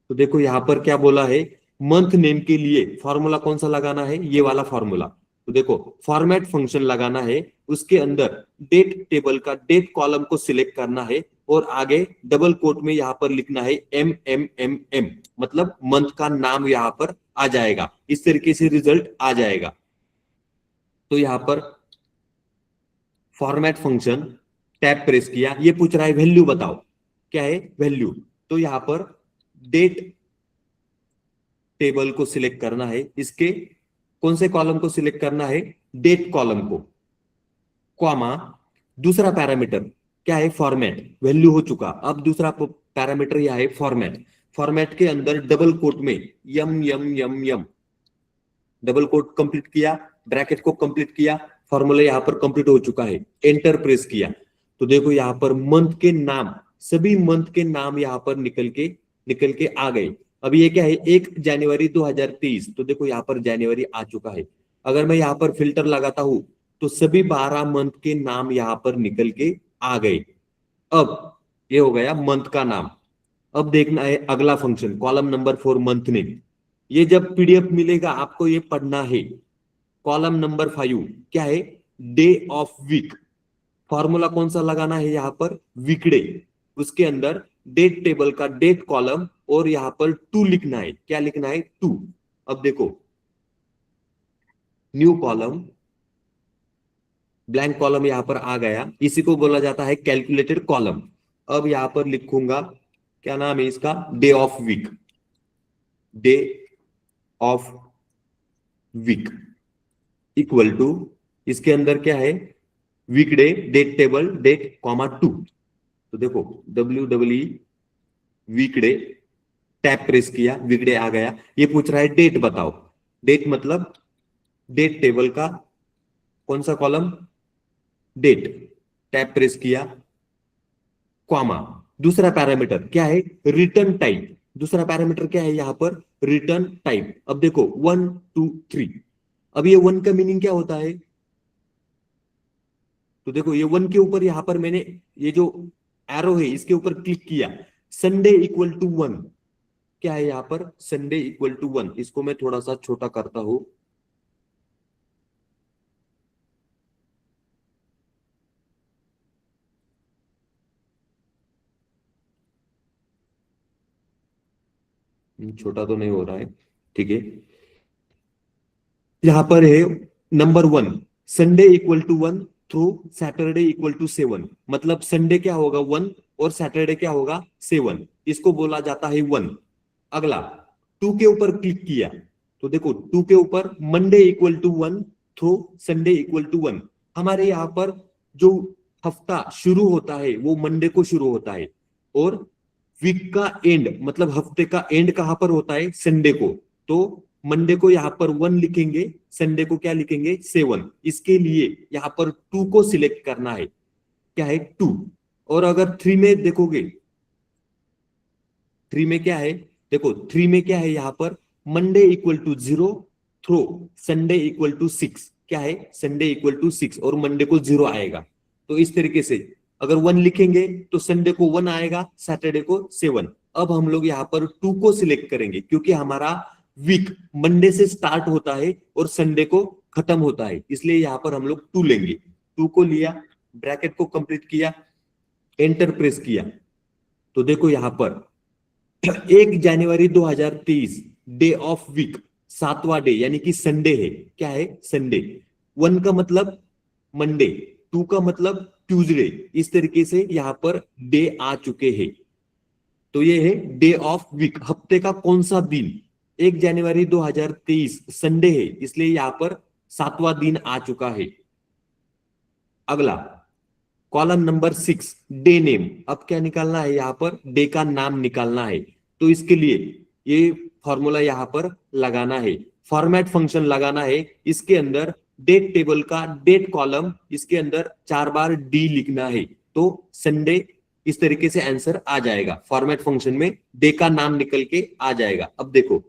S1: तो देखो यहां पर क्या बोला है, मंथ नेम के लिए फॉर्मूला कौन सा लगाना है, ये वाला फॉर्मूला। तो देखो फॉर्मेट फंक्शन लगाना है, उसके अंदर डेट टेबल का डेट कॉलम को सिलेक्ट करना है और आगे डबल कोट में यहां पर लिखना है MMMM, मतलब मंथ का नाम यहां पर आ जाएगा। इस तरीके से रिजल्ट आ जाएगा। तो यहां पर फॉर्मेट फंक्शन, टैब प्रेस किया, ये पूछ रहा है वैल्यू बताओ, क्या है वैल्यू। तो यहां पर डेट टेबल को सिलेक्ट करना है, इसके कौन से कॉलम को सिलेक्ट करना है, डेट कॉलम को, कॉमा दूसरा पैरामीटर क्या है, फॉर्मेट। वैल्यू हो चुका, अब दूसरा पैरामीटर यह है फॉर्मेट। फॉर्मेट के अंदर डबल कोट में यम यम यम यम, डबल कोट कंप्लीट किया, ब्रैकेट को कंप्लीट किया, फॉर्मूला यहां पर कंप्लीट हो चुका है, एंटर प्रेस किया। तो देखो यहां पर मंथ के नाम, सभी मंथ के नाम यहां पर निकल के आ गए। अब ये क्या है, 1 जनवरी 2023। तो देखो यहां पर जनवरी आ चुका है। अगर मैं यहां पर फिल्टर लगाता हूं तो सभी 12 मंथ के नाम यहां पर निकल के आ गए। अब ये हो गया मंथ का नाम। अब देखना है अगला function column number 4 month name. ये जब PDF मिलेगा आपको ये पढ़ना है। कॉलम नंबर 5 क्या है, डे ऑफ वीक। फॉर्मूला कौन सा लगाना है यहां पर, वीकडे। उसके अंदर डेट टेबल का डेट कॉलम और यहां पर 2 लिखना है, क्या लिखना है 2। अब देखो न्यू कॉलम, ब्लैंक कॉलम यहां पर आ गया, इसी को बोला जाता है कैलकुलेटेड कॉलम। अब यहां पर लिखूंगा क्या नाम है इसका, day of week. Day of week equal to, इसके अंदर क्या है, weekday date table date comma 2। तो देखो WWE वीकडे, टैब प्रेस किया, वीकडे आ गया। ये पूछ रहा है डेट बताओ, डेट मतलब डेट टेबल का कौन सा कॉलम, डेट, टैब प्रेस किया, कॉमा, दूसरा पैरामीटर क्या है, रिटर्न टाइप। दूसरा पैरामीटर क्या है यहां पर, रिटर्न टाइप। अब देखो 1 2 3, अब ये 1 का मीनिंग क्या होता है, तो देखो ये 1 के ऊपर यहां पर मैंने ये जो एरो है इसके ऊपर क्लिक किया, संडे इक्वल टू 1, क्या है यहां पर, संडे इक्वल टू 1। इसको मैं थोड़ा सा छोटा करता हूं, छोटा तो नहीं हो रहा है, ठीक है। यहां पर है number 1, Sunday equal to 1 through Saturday equal to 7, मतलब संडे क्या होगा 1 और सैटरडे क्या होगा 7, इसको बोला जाता है 1। अगला 2 के ऊपर क्लिक किया, तो देखो 2 के ऊपर Monday equal to 1 through Sunday equal to 1। हमारे यहाँ पर जो हफ्ता शुरू होता है वो मंडे को शुरू होता है, और वीक का एंड मतलब हफ्ते का एंड कहां पर होता है, संडे को। तो मंडे को यहाँ पर 1 लिखेंगे, संडे को क्या लिखेंगे 7। इसके लिए यहाँ पर 2 को सिलेक्ट करना है, क्या है 2। और अगर 3 में देखोगे, 3 में क्या है, देखो 3 में क्या है यहाँ पर, Monday equal to 0 through Sunday equal to 6, क्या है संडे इक्वल टू 6 और मंडे को 0 आएगा। तो इस तरीके से अगर 1 लिखेंगे तो संडे को 1 आएगा, सैटरडे को 7। अब हम लोग यहाँ पर 2 को सिलेक्ट करेंगे क्योंकि हमारा वीक मंडे से स्टार्ट होता है और संडे को खत्म होता है, इसलिए यहाँ पर हम लोग 2 लेंगे। 2 को लिया, ब्रैकेट को कंप्लीट किया, एंटर प्रेस किया, तो देखो यहाँ पर 1 जनवरी 2023 डे ऑफ वीक, 7वां डे यानी कि संडे है, क्या है संडे। 1 का मतलब मंडे, 2 का मतलब ट्यूसडे, इस तरीके से यहाँ पर डे आ चुके हैं। तो ये है डे ऑफ वीक, हफ्ते का कौन सा दिन, 1 जनवरी 2023 संडे है, इसलिए यहाँ पर 7वां दिन आ चुका है। अगला कॉलम नंबर 6 डे नेम, अब क्या निकालना है यहाँ पर, डे का नाम निकालना है। तो इसके लिए ये फॉर्मूला यहाँ पर लगाना है, फॉर्मेट फंक्शन लगाना है। इसके अंदर डेट टेबल का डेट कॉलम, इसके अंदर 4 बार डी लिखना है, तो संडे, इस तरीके से आंसर आ जाएगा। फॉर्मेट फंक्शन में डे का नाम निकल के आ जाएगा। अब देखो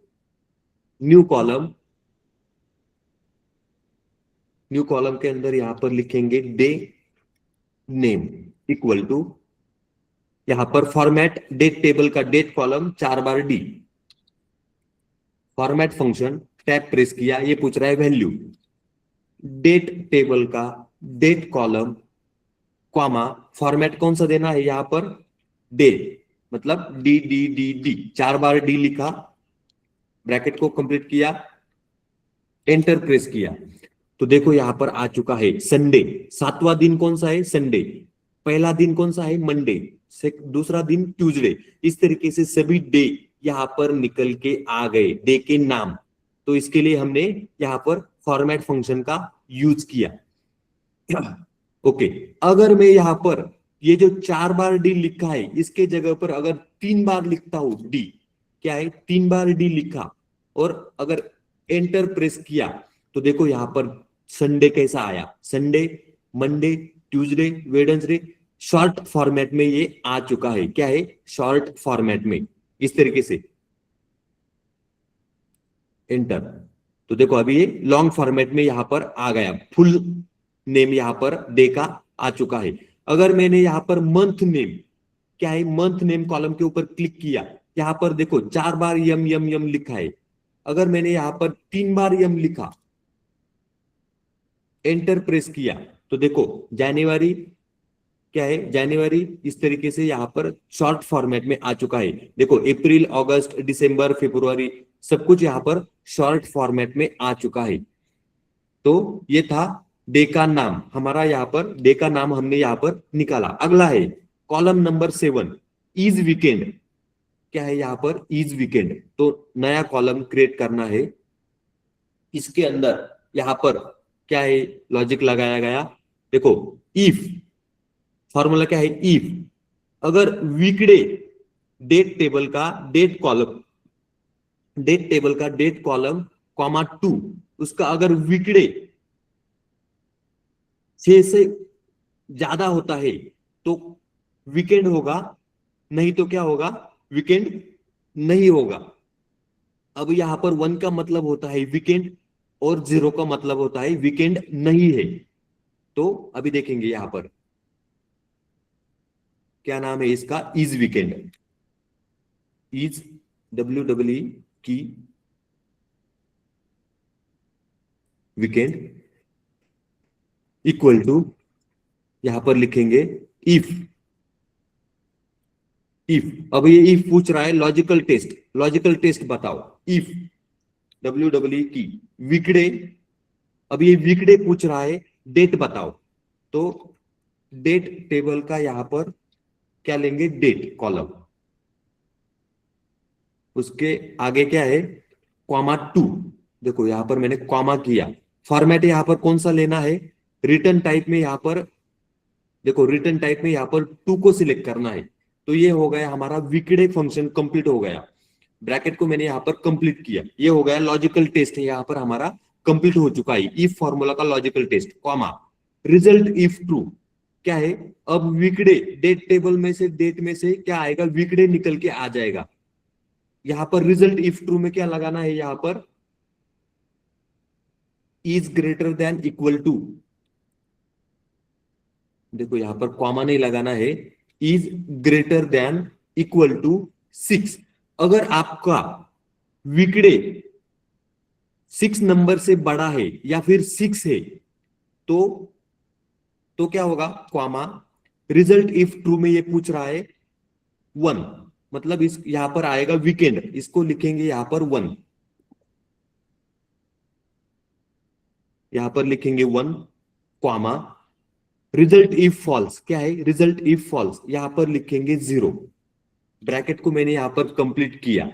S1: न्यू कॉलम, न्यू कॉलम के अंदर यहां पर लिखेंगे डे नेम इक्वल टू, यहां पर फॉर्मेट डेट टेबल का डेट कॉलम 4 बार D, format function, tab press किया, ये पूछ रहा है वैल्यू, डेट टेबल का डेट कॉलम कॉमा, फॉर्मेट कौन सा देना है यहां पर, डे, मतलब डी डी डी डी, 4 बार डी लिखा, ब्रैकेट को कंप्लीट किया, एंटर प्रेस किया, तो देखो यहां पर आ चुका है संडे। 7वां दिन कौन सा है, संडे। पहला दिन कौन सा है, मंडे। दूसरा दिन ट्यूसडे। इस तरीके से सभी डे यहां पर निकल के आ गए, डे के नाम। तो इसके लिए हमने यहां पर फॉर्मेट फंक्शन का यूज किया। ओके, अगर मैं यहां पर ये जो 4 बार डी लिखा है इसके जगह पर अगर 3 बार लिखता हूं डी, क्या है 3 बार डी लिखा और अगर एंटर प्रेस किया, तो देखो यहां पर संडे कैसा आया, Sunday, Monday, Tuesday, Wednesday, short format में ये आ चुका है, क्या है शॉर्ट फॉर्मेट में, इस तरीके से एंटर। तो देखो अभी ये लॉन्ग फॉर्मेट में यहां पर आ गया, फुल नेम यहां पर डे का आ चुका है। अगर मैंने यहां पर मंथ नेम, क्या है मंथ नेम कॉलम के ऊपर क्लिक किया, यहां पर देखो 4 बार यम यम यम लिखा है। अगर मैंने यहां पर 3 बार यम लिखा, एंटर प्रेस किया, तो देखो जनवरी, क्या है जनवरी, इस तरीके से यहां पर शॉर्ट फॉर्मेट में आ चुका है। देखो अप्रैल, अगस्त, दिसंबर, फरवरी, सब कुछ यहां पर शॉर्ट फॉर्मेट में आ चुका है। तो ये था डे का नाम, हमारा यहाँ पर डे का नाम हमने यहाँ पर निकाला। अगला है कॉलम नंबर 7 इज वीकेंड। क्या है यहाँ पर इज वीकेंड, तो नया कॉलम क्रिएट करना है। इसके अंदर यहाँ पर क्या है लॉजिक लगाया गया, देखो इफ, फॉर्मूला क्या है इफ, अगर वीकडे डेट टेबल का डेट कॉलम, डेट टेबल का डेट कॉलम कॉमा 2 उसका अगर वीकडे 6 से ज्यादा होता है तो वीकेंड होगा, नहीं तो क्या होगा, वीकेंड नहीं होगा। अब यहां पर 1 का मतलब होता है वीकेंड और 0 का मतलब होता है वीकेंड नहीं है। तो अभी देखेंगे यहां पर क्या नाम है इसका, इज वीकेंड, इज WEE की वीकेंड इक्वल टू, यहां पर लिखेंगे इफ, इफ, अब ये इफ पूछ रहा है लॉजिकल टेस्ट, लॉजिकल टेस्ट बताओ, इफ WEE की वीकडे, अब ये वीकडे पूछ रहा है डेट बताओ, तो डेट टेबल का यहां पर क्या लेंगे, डेट कॉलम, उसके आगे क्या है कॉमा 2, देखो यहां पर मैंने कॉमा किया। फॉर्मेट यहां पर कौन सा लेना है, रिटर्न टाइप में, यहां पर देखो रिटर्न टाइप में यहां पर 2 को सिलेक्ट करना है। तो ये हो गया हमारा वीकडे फंक्शन कंप्लीट हो गया, ब्रैकेट को मैंने यहां पर कंप्लीट किया, ये हो गया लॉजिकल टेस्ट है यहां पर हमारा कंप्लीट हो चुका है, इफ फॉर्मूला का logical test, comma result if true, क्या है अब वीकडे डेट टेबल में से, डेट में से क्या आएगा, वीकडे निकल के आ जाएगा। यहां पर रिजल्ट इफ ट्रू में क्या लगाना है, यहां पर is greater than equal to, देखो यहां पर कॉमा नहीं लगाना है, is greater than equal to 6। अगर आपका वीकडे 6 नंबर से बड़ा है या फिर 6 है तो क्या होगा, कॉमा रिजल्ट इफ ट्रू में ये पूछ रहा है 1, मतलब इस यहां पर आएगा वीकेंड, इसको लिखेंगे यहां पर 1, यहां पर लिखेंगे 1, कॉमा रिजल्ट इफ फॉल्स, क्या है रिजल्ट इफ फॉल्स, यहां पर लिखेंगे 0। ब्रैकेट को मैंने यहां पर कंप्लीट किया,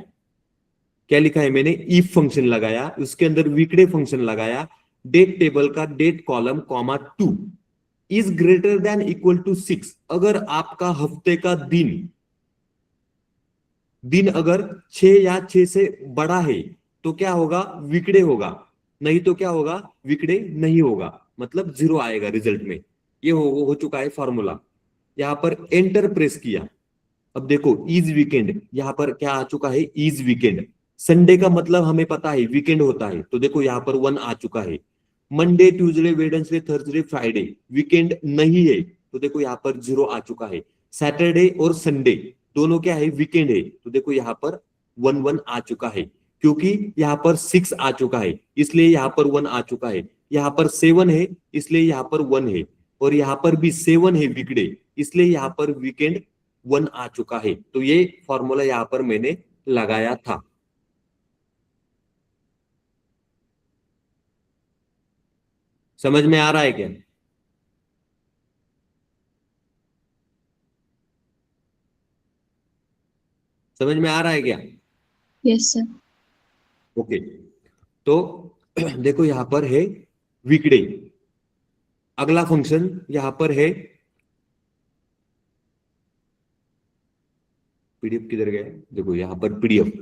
S1: क्या लिखा है मैंने, इफ फंक्शन लगाया, उसके अंदर वीकडे फंक्शन लगाया, डेट टेबल का date column comma 2 is greater than equal to 6। अगर आपका हफ्ते का दिन अगर 6 या 6 से बड़ा है तो क्या होगा, वीकडे होगा, नहीं तो क्या होगा, वीकडे नहीं होगा, मतलब 0 आएगा रिजल्ट में। ये हो चुका है फॉर्मूला, यहां पर एंटर प्रेस किया। अब देखो इज वीकेंड, यहां पर क्या आ चुका है, इज वीकेंड, संडे का मतलब हमें पता है वीकेंड होता है, तो देखो यहां पर 1 आ चुका है। Monday Tuesday Wednesday Thursday Friday weekend नहीं है, तो देखो यहां पर 0 आ चुका है। सैटरडे और संडे दोनों क्या है, वीकेंड है, तो देखो यहां पर 1 आ चुका है, क्योंकि यहां पर 6 आ चुका है इसलिए यहां पर 1 आ चुका है, यहां पर 7 है इसलिए यहां पर 1 है, और यहां पर भी 7 है वीकडे, इसलिए यहां पर वीकेंड 1 आ चुका है। तो ये फॉर्मूला यहां पर मैंने लगाया था। समझ में आ रहा है क्या, समझ में आ रहा है क्या,
S2: Yes, sir.
S1: ओके। तो देखो यहां पर है वीकडे, अगला फंक्शन यहां पर है, पीडीएफ किधर गया, देखो यहां पर पीडीएफ,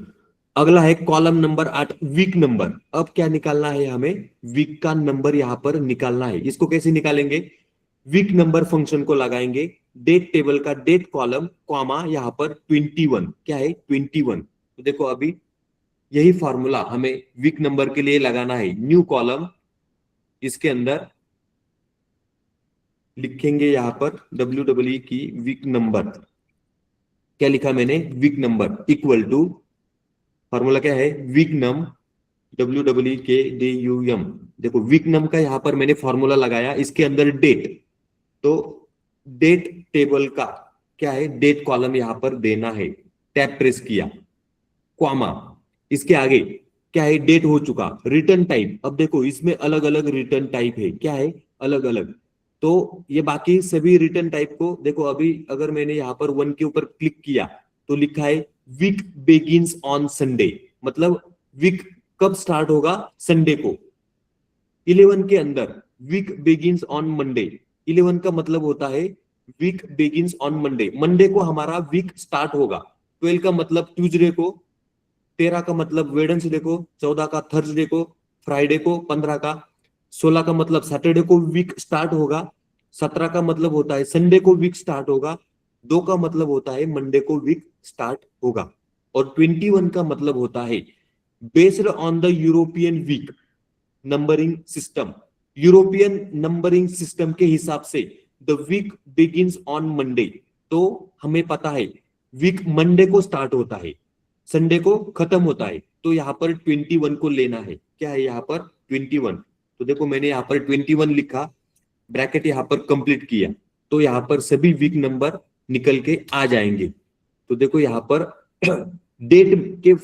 S1: अगला है कॉलम नंबर 8 वीक नंबर। अब क्या निकालना है हमें, वीक का नंबर यहां पर निकालना है। इसको कैसे निकालेंगे, वीक नंबर फंक्शन को लगाएंगे, डेट टेबल का डेट कॉलम कॉमा यहां पर 21, क्या है 21। तो देखो अभी यही फॉर्मूला हमें वीक नंबर के लिए लगाना है, न्यू कॉलम, इसके अंदर लिखेंगे यहां पर WEE की वीक नंबर, क्या लिखा मैंने, week number equal to, formula क्या है, वीक नम, WEE देखो वीक नम का यहां पर मैंने फॉर्मूला लगाया, इसके अंदर डेट, तो डेट टेबल का क्या है, डेट कॉलम यहां पर देना है, टैब प्रेस किया, कॉमा इसके आगे क्या है, डेट हो चुका, रिटर्न टाइप, अब देखो इसमें अलग अलग रिटर्न टाइप है, क्या है अलग अलग, तो ये बाकी सभी रिटर्न टाइप को देखो, अभी अगर मैंने यहां पर 1 के ऊपर क्लिक किया तो लिखा है वीक बिगिंस ऑन संडे, मतलब वीक कब स्टार्ट होगा, संडे को। 11 के अंदर वीक बिगिंस ऑन मंडे, 11 का मतलब होता है week begins on Monday, Monday को हमारा वीक स्टार्ट होगा। 12 का मतलब ट्यूसडे को, 13 का मतलब वेडनेसडे को, 14 का थर्सडे को, फ्राइडे को, 15 का, 16 का मतलब सैटरडे को वीक स्टार्ट होगा, 17 का मतलब होता है संडे को वीक स्टार्ट होगा, 2 का मतलब होता है मंडे को वीक स्टार्ट होगा, और 21 का मतलब होता है based on the European week numbering system, European numbering system के हिसाब से the week begins on Monday. तो हमें पता है वीक मंडे को स्टार्ट होता है, संडे को खत्म होता है, तो यहाँ पर 21 को लेना है। क्या है यहाँ पर 21, तो देखो मैंने यहाँ पर 21 लिखा, ब्रैकेट यहाँ पर कंप्लीट किया, तो यहाँ पर सभी वीक नंबर निकल के आ जाएंगे। तो देखो यहाँ पर डेट के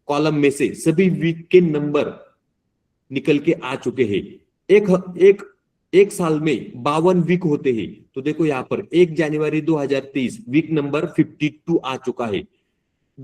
S1: कॉलम में से सभी वीक के नंबर निकल के आ चुके हैं। एक साल में 52 वीक होते हैं, तो देखो यहाँ पर 1 जनवरी 2023 वीक नंबर 52 आ चुका है।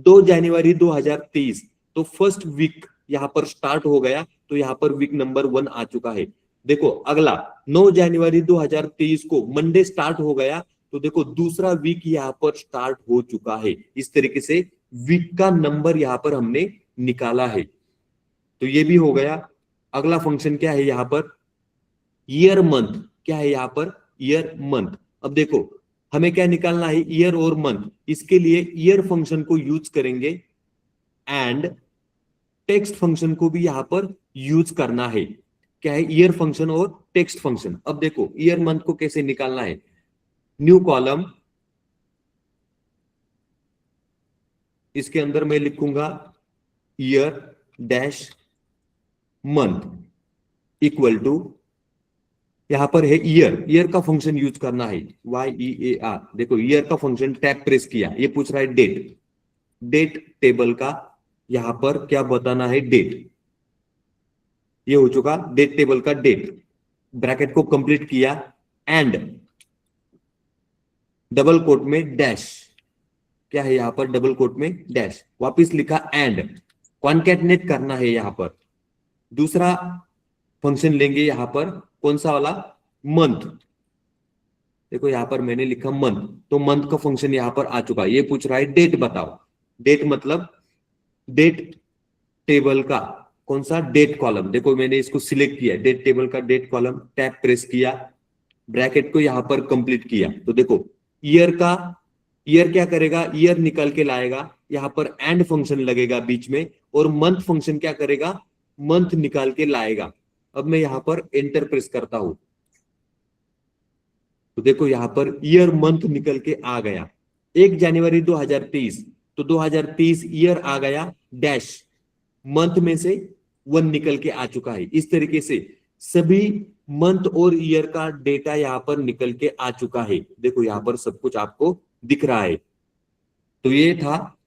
S1: 2 जनवरी 2023 तो फर्स्ट वीक यहाँ पर स्टार्ट हो गया, तो यहाँ पर वीक नंबर 1 आ चुका है। देखो अगला 9 जनवरी 2023 को मंडे स्टार्ट हो गया, तो देखो दूसरा वीक यहाँ पर स्टार्ट हो चुका है। इस तरीके से वीक का नंबर यहाँ पर हमने निकाला है, तो ये भी हो गया। अगला फंक्शन क्या है यहाँ पर, ईयर मंथ। क्या है यहाँ पर, ईयर मंथ। अब देखो हमें क्या निकालना है, ईयर और मंथ। इसके लिए ईयर फंक्शन को यूज करेंगे एंड टेक्स्ट फंक्शन को भी यहां पर यूज करना है। क्या है, ईयर फंक्शन और टेक्स्ट फंक्शन। अब देखो ईयर मंथ को कैसे निकालना है, न्यू कॉलम, इसके अंदर मैं लिखूंगा year dash month equal to, यहां पर है ईयर, ईयर का फंक्शन यूज करना है YEAR। देखो ईयर का फंक्शन टैब प्रेस किया, ये पूछ रहा है डेट, डेट टेबल का यहां पर क्या बताना है, डेट। ये हो चुका डेट टेबल का डेट, ब्रैकेट को कंप्लीट किया एंड डबल कोट में डैश। क्या है यहां पर, डबल कोट में डैश, वापस लिखा एंड, कॉन्कैटिनेट करना है यहां पर। दूसरा फंक्शन लेंगे यहां पर, कौन सा वाला, मंथ। देखो यहां पर मैंने लिखा मंथ, तो मंथ का फंक्शन यहां पर आ चुका है। ये पूछ रहा है डेट बताओ, डेट मतलब डेट टेबल का कौन सा, डेट कॉलम। देखो मैंने इसको सिलेक्ट किया, डेट टेबल का डेट कॉलम, टैब प्रेस किया, ब्रैकेट को यहां पर कंप्लीट किया। तो देखो ईयर का, ईयर क्या करेगा, ईयर निकल के लाएगा, यहां पर एंड फंक्शन लगेगा बीच में, और मंथ फंक्शन क्या करेगा, मंथ निकाल के लाएगा। अब मैं यहां पर एंटर प्रेस करता हूं, तो देखो यहां पर ईयर मंथ निकल के आ गया। 1 जनवरी 2023 तो 2023 ईयर आ गया, डैश मंथ में से 1 निकल के आ चुका है। इस तरीके से सभी मंथ और ईयर का डेटा यहां पर निकल के आ चुका है। देखो यहां पर सब कुछ आपको दिख रहा है। तो ये था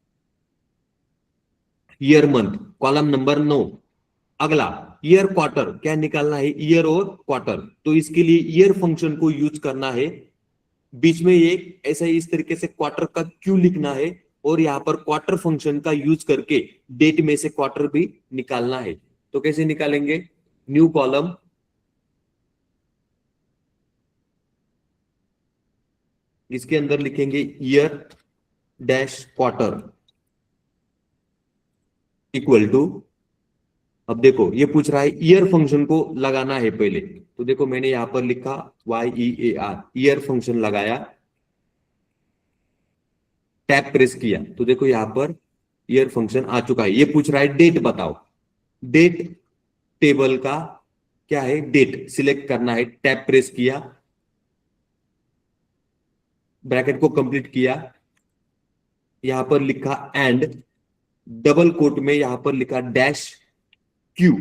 S1: ईयर मंथ, कॉलम नंबर 9। अगला ईयर क्वार्टर, क्या निकालना है, ईयर और क्वार्टर। तो इसके लिए ईयर फंक्शन को यूज करना है, बीच में ये ऐसा ही इस तरीके से क्वार्टर का क्यू लिखना है, और यहां पर क्वार्टर फंक्शन का यूज करके डेट में से क्वार्टर भी निकालना है। तो कैसे निकालेंगे, न्यू कॉलम, इसके अंदर लिखेंगे year dash quarter equal to, अब देखो ये पूछ रहा है ईयर फंक्शन को लगाना है पहले, तो देखो मैंने यहां पर लिखा YEAR, ईयर फंक्शन लगाया, टैब प्रेस किया, तो देखो यहां पर ईयर फंक्शन आ चुका है। ये पूछ रहा है डेट बताओ, डेट टेबल का क्या है, डेट सिलेक्ट करना है, टैब प्रेस किया, ब्रैकेट को कंप्लीट किया, यहां पर लिखा एंड, डबल कोट में यहां पर लिखा डैश क्यू,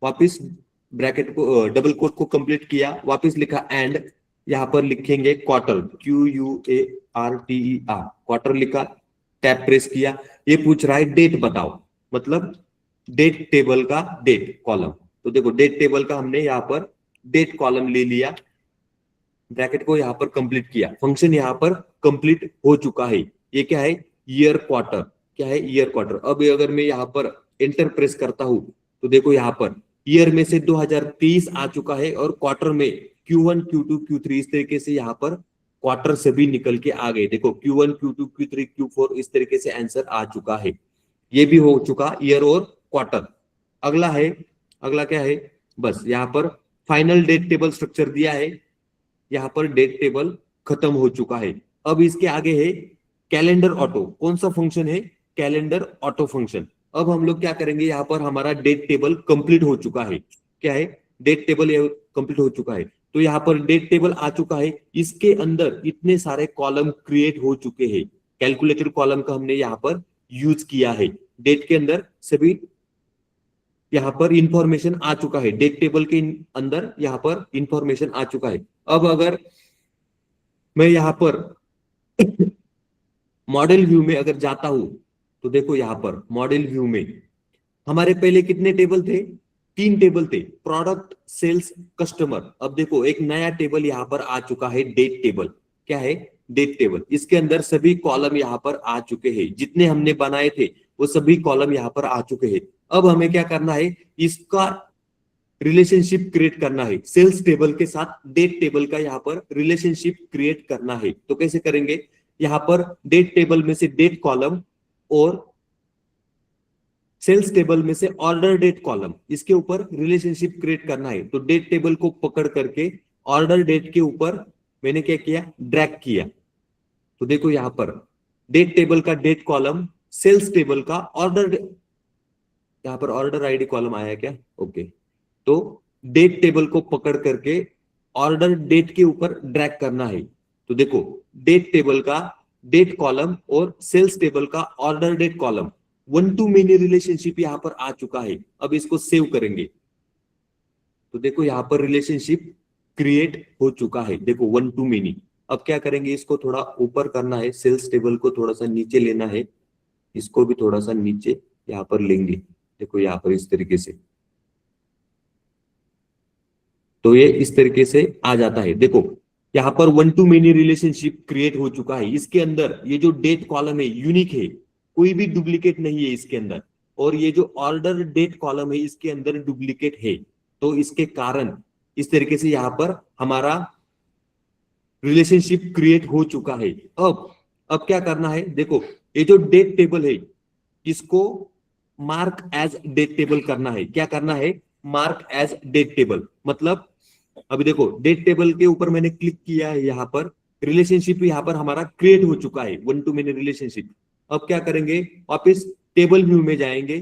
S1: वापिस ब्रैकेट को डबल कोट को कंप्लीट किया, वापिस लिखा एंड, यहां पर लिखेंगे क्वार्टर, QUARTER, क्वार्टर लिखा, टैब प्रेस किया। ये पूछ रहा है डेट बताओ, मतलब डेट टेबल का डेट कॉलम। तो देखो डेट टेबल का हमने यहां पर डेट कॉलम ले लिया, ब्रैकेट को यहां पर कंप्लीट किया, फंक्शन यहां पर कंप्लीट हो चुका है। ये क्या है, ईयर क्वार्टर, क्या है ईयर क्वार्टर। अब अगर मैं यहाँ पर एंटर प्रेस करता हूं तो देखो यहाँ पर ईयर में से 2023 आ चुका है और क्वार्टर में Q1 Q2 Q3 इस तरीके से यहाँ पर क्वार्टर से भी निकल के आ गए। देखो Q1 Q2 Q3 Q4 इस तरीके से आंसर आ चुका है। ये भी हो चुका ईयर और क्वार्टर। अगला क्या है, बस यहाँ पर फाइनल डेट टेबल स्ट्रक्चर दिया है, यहाँ पर डेट टेबल खत्म हो चुका है। अब इसके आगे है कैलेंडर ऑटो। कौन सा फंक्शन है, कैलेंडर ऑटो फंक्शन। अब हम लोग क्या करेंगे, यहाँ पर हमारा डेट टेबल कंप्लीट हो चुका है। क्या है, डेट टेबल कंप्लीट हो चुका है। तो यहाँ पर डेट टेबल आ चुका है, इसके अंदर इतने सारे कॉलम क्रिएट हो चुके हैं। कैलकुलेटेड कॉलम का हमने यहाँ पर यूज किया है। डेट के अंदर सभी यहाँ पर इंफॉर्मेशन आ चुका है, डेट टेबल के अंदर यहाँ पर इंफॉर्मेशन आ चुका है। अब अगर मैं यहाँ पर मॉडल व्यू में अगर जाता हूं तो देखो यहाँ पर मॉडल व्यू में हमारे पहले कितने टेबल थे, 3 टेबल थे, प्रोडक्ट सेल्स कस्टमर। अब देखो एक नया टेबल यहाँ पर आ चुका है, डेट टेबल। क्या है, डेट टेबल। इसके अंदर सभी कॉलम यहाँ पर आ चुके हैं, जितने हमने बनाए थे वो सभी कॉलम यहाँ पर आ चुके हैं। अब हमें क्या करना है, इसका रिलेशनशिप क्रिएट करना है, सेल्स टेबल के साथ डेट टेबल का यहाँ पर रिलेशनशिप क्रिएट करना है। तो कैसे करेंगे, यहाँ पर डेट टेबल में से डेट कॉलम और सेल्स टेबल में से ऑर्डर डेट कॉलम, इसके ऊपर रिलेशनशिप क्रिएट करना है। तो डेट टेबल को पकड़ करके ऑर्डर डेट के ऊपर मैंने क्या किया, ड्रैग किया। तो देखो यहाँ पर डेट टेबल का डेट कॉलम, सेल्स टेबल का ऑर्डर, यहाँ पर ऑर्डर आईडी कॉलम आया क्या, ओके। तो डेट टेबल को पकड़ करके ऑर्डर डेट के ऊपर ड्रैग करना है। तो देखो डेट टेबल का डेट कॉलम और सेल्स टेबल का order date column, 1 to many relationship यहाँ पर आ चुका है। अब इसको सेव करेंगे तो देखो यहाँ पर रिलेशनशिप क्रिएट हो चुका है, देखो 1 to many। अब क्या करेंगे, इसको थोड़ा ऊपर करना है, सेल्स टेबल को थोड़ा सा नीचे लेना है, इसको भी थोड़ा सा नीचे यहाँ पर लेंगे। देखो यहाँ पर इस तरीके से, तो ये इस तरीके से आ जाता है। देखो यहाँ पर 1 to many रिलेशनशिप क्रिएट हो चुका है। इसके अंदर ये जो डेट कॉलम है यूनिक है, कोई भी डुप्लीकेट नहीं है इसके अंदर। और ये जो ऑर्डर डेट कॉलम है इसके अंदर डुप्लीकेट है। तो इसके कारण इस तरीके से यहाँ पर हमारा रिलेशनशिप क्रिएट हो चुका है। अब क्या करना है, देखो ये जो डेट टेबल है इसको मार्क एज डेट टेबल करना है। क्या करना है, मार्क एज डेट टेबल। मतलब अभी देखो डेट टेबल के ऊपर मैंने क्लिक किया है, यहाँ पर रिलेशनशिप यहाँ पर हमारा क्रिएट हो चुका है, 1 to many रिलेशनशिप। अब क्या करेंगे, वापस टेबल व्यू में जाएंगे।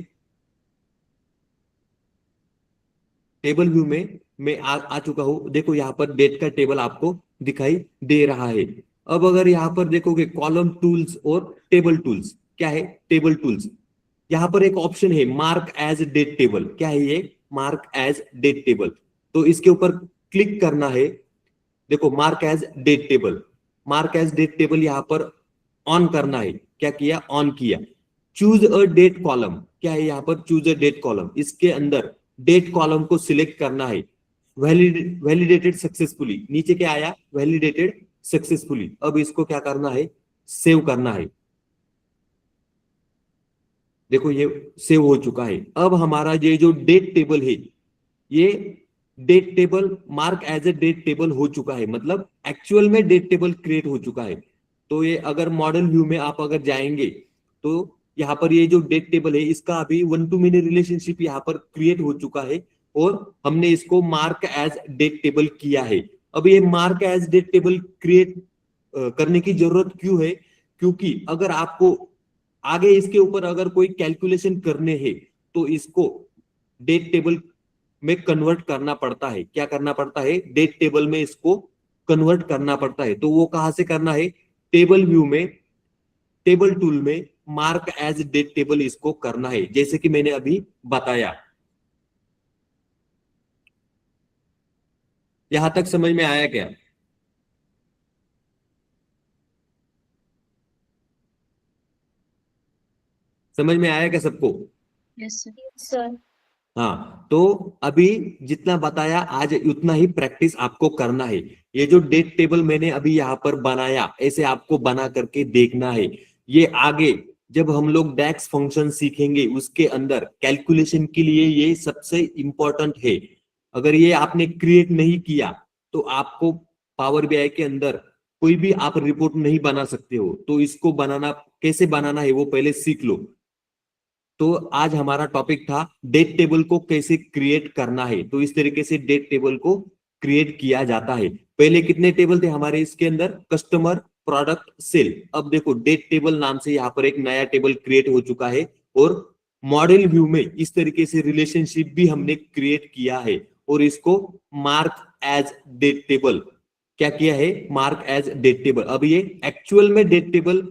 S1: टेबल व्यू में मैं आ चुका हूं। देखो यहाँ पर डेट का टेबल आपको दिखाई दे रहा है। अब अगर यहाँ पर देखोगे कॉलम टूल्स और टेबल टूल्स, क्या है, टेबल टूल्स, यहाँ पर एक ऑप्शन है मार्क एज डेट टेबल। क्या है ये, मार्क एज डेट टेबल। तो इसके ऊपर क्लिक करना है। देखो mark as date table, mark as date table यहाँ पर ऑन करना है। क्या किया, ऑन किया। चूज अ डेट कॉलम, क्या है यहाँ पर, चूज अ डेट कॉलम। इसके अंदर डेट कॉलम को सिलेक्ट करना है। वैलिडेटेड सक्सेसफुली, नीचे क्या आया, वैलिडेटेड सक्सेसफुली। अब इसको क्या करना है, सेव करना है। देखो ये सेव हो चुका है। अब हमारा ये जो डेट टेबल है ये date table mark as a date table हो चुका है, मतलब एक्चुअल में डेट टेबल क्रिएट हो चुका है। तो ये अगर मॉडल व्यू में आप अगर जाएंगे तो यहाँ पर ये जो डेट टेबल है इसका अभी 1 to many रिलेशनशिप यहाँ पर क्रिएट हो चुका है और हमने इसको मार्क एज डेट टेबल किया है। अब ये mark as date table create करने की जरूरत क्यों है, क्योंकि अगर आपको आगे इसके ऊपर अगर कोई कैलकुलेशन करने हैं तो इसको डेट टेबल में कन्वर्ट करना पड़ता है। क्या करना पड़ता है, डेट टेबल में इसको कन्वर्ट करना पड़ता है। तो वो कहां से करना है, टेबल व्यू में, टेबल टूल में मार्क एज डेट टेबल इसको करना है, जैसे कि मैंने अभी बताया। यहां तक समझ में आया क्या, समझ में आया क्या सबको?
S2: Yes, sir.
S1: हाँ, तो अभी जितना बताया आज उतना ही प्रैक्टिस आपको करना है। ये जो डेट टेबल मैंने अभी यहाँ पर बनाया ऐसे आपको बना करके देखना है। ये आगे जब हम लोग डैक्स फंक्शन सीखेंगे उसके अंदर कैलकुलेशन के लिए ये सबसे इंपॉर्टेंट है। अगर ये आपने क्रिएट नहीं किया तो आपको पावर बीआई के अंदर कोई भी आप रिपोर्ट नहीं बना सकते हो। तो इसको बनाना कैसे बनाना है वो पहले सीख लो। तो आज हमारा टॉपिक था डेट टेबल को कैसे क्रिएट करना है। तो इस तरीके से डेट टेबल को क्रिएट किया जाता है। पहले कितने टेबल थे हमारे इसके अंदर, कस्टमर, प्रोडक्ट, सेल। अब देखो डेट टेबल नाम से यहाँ पर एक नया टेबल क्रिएट हो चुका है और मॉडल व्यू में इस तरीके से रिलेशनशिप भी हमने क्रिएट किया है और इसको मार्क एज डेट टेबल क्या किया है, मार्क एज डेट टेबल। अब ये एक्चुअल में डेट टेबल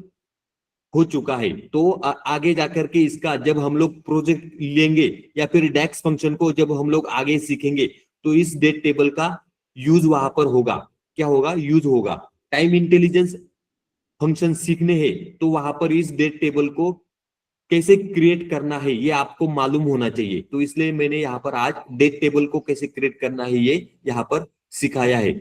S1: हो चुका है। तो आगे जाकर के इसका जब हम लोग प्रोजेक्ट लेंगे या फिर डैक्स फंक्शन को जब हम लोग आगे सीखेंगे तो इस डेट टेबल का यूज वहां पर होगा। क्या होगा, यूज होगा। टाइम इंटेलिजेंस फंक्शन सीखने हैं तो वहां पर इस डेट टेबल को कैसे क्रिएट करना है ये आपको मालूम होना चाहिए। तो इसलिए मैंने यहाँ पर आज डेट टेबल को कैसे क्रिएट करना है ये यहाँ पर सिखाया है।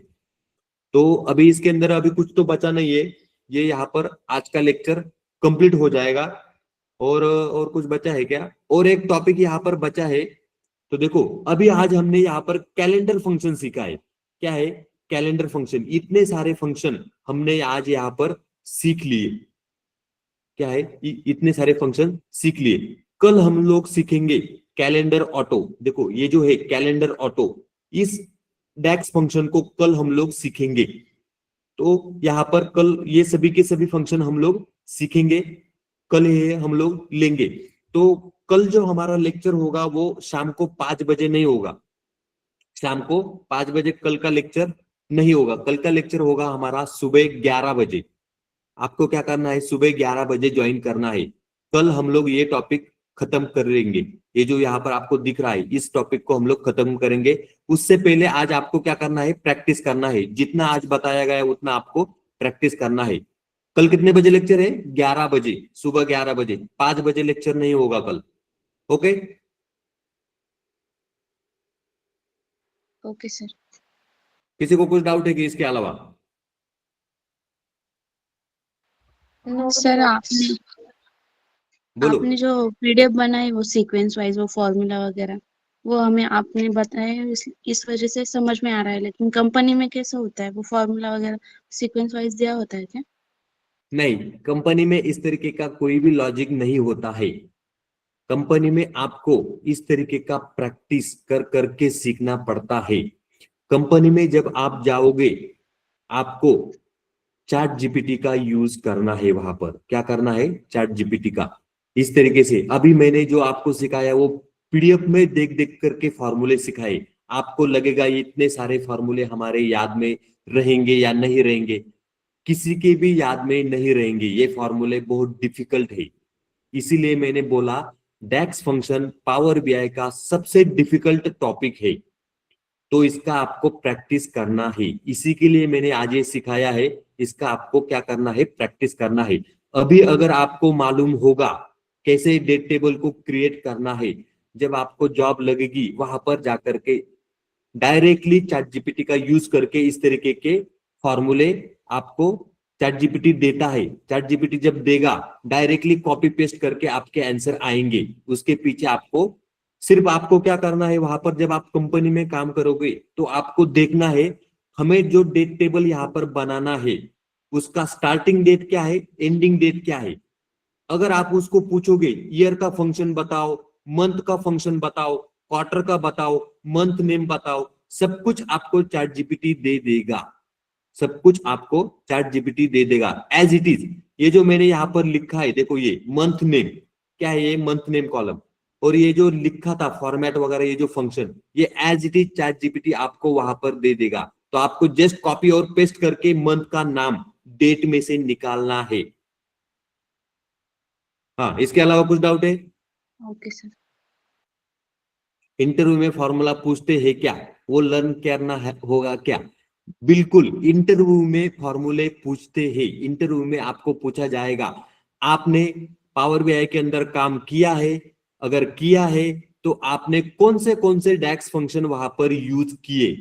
S1: तो अभी इसके अंदर अभी कुछ तो बचा नहीं है। ये यहाँ पर आज का लेक्चर कंप्लीट हो जाएगा। और कुछ बचा है क्या, और एक टॉपिक यहाँ पर बचा है। तो देखो अभी आज हमने यहाँ पर कैलेंडर फंक्शन सीखा है। क्या है, कैलेंडर फंक्शन। इतने सारे फंक्शन हमने आज यहाँ पर सीख लिए। क्या है, इतने सारे फंक्शन सीख लिए। कल हम लोग सीखेंगे कैलेंडर ऑटो। देखो ये जो है कैलेंडर ऑटो, इस डैक्स फंक्शन को कल हम लोग सीखेंगे। तो यहाँ पर कल ये सभी के सभी फंक्शन हम लोग सीखेंगे, कल ये हम लोग लेंगे। तो कल जो हमारा लेक्चर होगा वो शाम को 5 बजे नहीं होगा। शाम को 5 बजे कल का लेक्चर नहीं होगा। कल का लेक्चर होगा हमारा सुबह 11 बजे। आपको क्या करना है, सुबह 11 बजे ज्वाइन करना है। कल हम लोग ये टॉपिक खत्म कर लेंगे। ये जो यहाँ पर आपको दिख रहा है इस टॉपिक को हम लोग खत्म करेंगे। उससे पहले आज आपको क्या करना है, प्रैक्टिस करना है। जितना आज बताया गया है उतना आपको प्रैक्टिस करना है। कल कितने बजे लेक्चर है, 11 बजे, सुबह 11 बजे। 5 बजे लेक्चर नहीं होगा कल। Okay,
S2: okay sir.
S1: किसी को कुछ डाउट है कि इसके अलावा?
S2: सर आपने
S1: बोलो।
S2: आपने जो पीडीएफ बनाई वो सीक्वेंस वाइज वो फॉर्मूला वगैरह वो हमें आपने बताया, इस वजह से समझ में आ रहा है। लेकिन कंपनी में कैसे होता है, वो फॉर्मूला वगैरह सीक्वेंस वाइज दिया होता है क्या?
S1: नहीं, कंपनी में इस तरीके का कोई भी लॉजिक नहीं होता है। कंपनी में आपको इस तरीके का प्रैक्टिस कर करके सीखना पड़ता है। कंपनी में जब आप जाओगे आपको चैट जीपीटी का यूज करना है। वहां पर क्या करना है, चैट जीपीटी का। इस तरीके से अभी मैंने जो आपको सिखाया वो पीडीएफ में देख देख करके फॉर्मूले सिखाए। आपको लगेगा ये इतने सारे फॉर्मूले हमारे याद में रहेंगे या नहीं रहेंगे। किसी के भी याद में नहीं रहेंगे, ये फॉर्मूले बहुत डिफिकल्ट है। इसीलिए मैंने बोला डैक्स फंक्शन पावर बीआई का सबसे डिफिकल्ट टॉपिक है। तो इसका आपको प्रैक्टिस करना है। इसी के लिए मैंने आज ये सिखाया है। इसका आपको क्या करना है, प्रैक्टिस करना है। अभी अगर आपको मालूम होगा कैसे डेट टेबल को क्रिएट करना है, जब आपको जॉब लगेगी वहां पर जाकर के डायरेक्टली चैट जीपीटी का यूज करके इस तरीके के फॉर्मूले आपको चैट जीपीटी देता है। चैट जीपीटी जब देगा डायरेक्टली कॉपी पेस्ट करके आपके आंसर आएंगे। उसके पीछे आपको सिर्फ आपको क्या करना है, वहां पर जब आप कंपनी में काम करोगे तो आपको देखना है हमें जो डेट टेबल यहाँ पर बनाना है उसका स्टार्टिंग डेट क्या है, एंडिंग डेट क्या है। अगर आप उसको पूछोगे ईयर का फंक्शन बताओ, मंथ का फंक्शन बताओ, क्वार्टर का बताओ, मंथ नेम बताओ, सब कुछ आपको चैट जीपीटी दे देगा। सब कुछ आपको चैट जीपीटी दे देगा एज इट इज। ये जो मैंने यहाँ पर लिखा है देखो, ये मंथ नेम क्या है, ये मंथ नेम कॉलम। और ये जो लिखा था फॉर्मेट वगैरह, ये जो फंक्शन, ये as it is ChatGPT आपको वहां पर दे देगा। तो आपको जस्ट कॉपी और पेस्ट करके मंथ का नाम डेट में से निकालना है। हाँ, इसके अलावा कुछ डाउट है?
S2: Okay sir.
S1: इंटरव्यू में फॉर्मूला पूछते हैं क्या, वो लर्न करना है होगा क्या? बिल्कुल, इंटरव्यू में फॉर्मूले पूछते हैं। इंटरव्यू में आपको पूछा जाएगा आपने पावर बीआई के अंदर काम किया है, अगर किया है तो आपने कौन से डैक्स फंक्शन वहां पर यूज किए।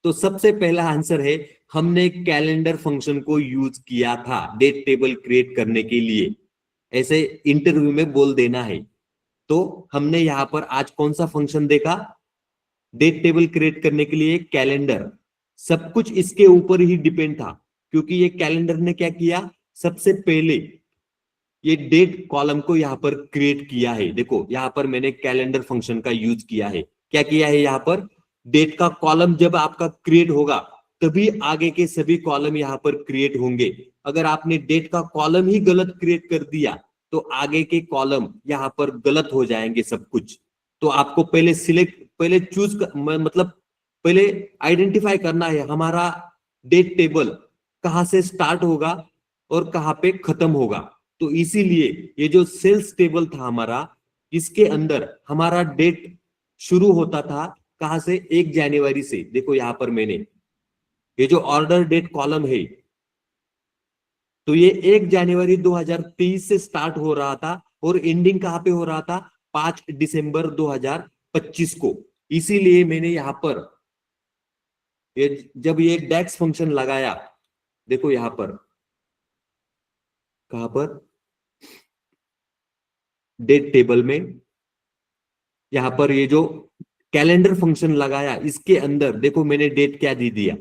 S1: तो सबसे पहला आंसर है हमने कैलेंडर फंक्शन को यूज किया था डेट टेबल क्रिएट करने के लिए, ऐसे इंटरव्यू में बोल देना है। तो हमने यहां पर आज कौन सा फंक्शन देखा, डेट टेबल क्रिएट करने के लिए कैलेंडर। सब कुछ इसके ऊपर ही डिपेंड था, क्योंकि ये कैलेंडर ने क्या किया, सबसे पहले ये डेट कॉलम को यहां पर क्रिएट किया है। देखो यहां पर मैंने कैलेंडर फंक्शन का यूज किया है। क्या किया है यहाँ पर, डेट का कॉलम जब आपका क्रिएट होगा तभी आगे के सभी कॉलम यहां पर क्रिएट होंगे। अगर आपने डेट का कॉलम ही गलत क्रिएट कर दिया तो आगे के कॉलम यहां पर गलत हो जाएंगे सब कुछ। तो आपको पहले सिलेक्ट, पहले चूज मतलब पहले आइडेंटिफाई करना है हमारा डेट टेबल कहां से स्टार्ट होगा और कहां पे खत्म होगा। तो इसीलिए ये जो सेल्स टेबल था हमारा, इसके अंदर हमारा डेट शुरू होता था कहां से, 1 जनवरी से। देखो यहां पर मैंने ये जो ऑर्डर डेट कॉलम है, तो ये 1 जनवरी 2023 से स्टार्ट हो रहा था और एंडिंग कहां पे हो रहा था, 5 दिसंबर 2025 को। इसीलिए मैंने यहां पर ये जब ये डेक्स फंक्शन लगाया, देखो यहां पर, कहां पर, डेट टेबल में, यहां पर ये जो कैलेंडर फंक्शन लगाया इसके अंदर देखो मैंने डेट क्या दे दिया,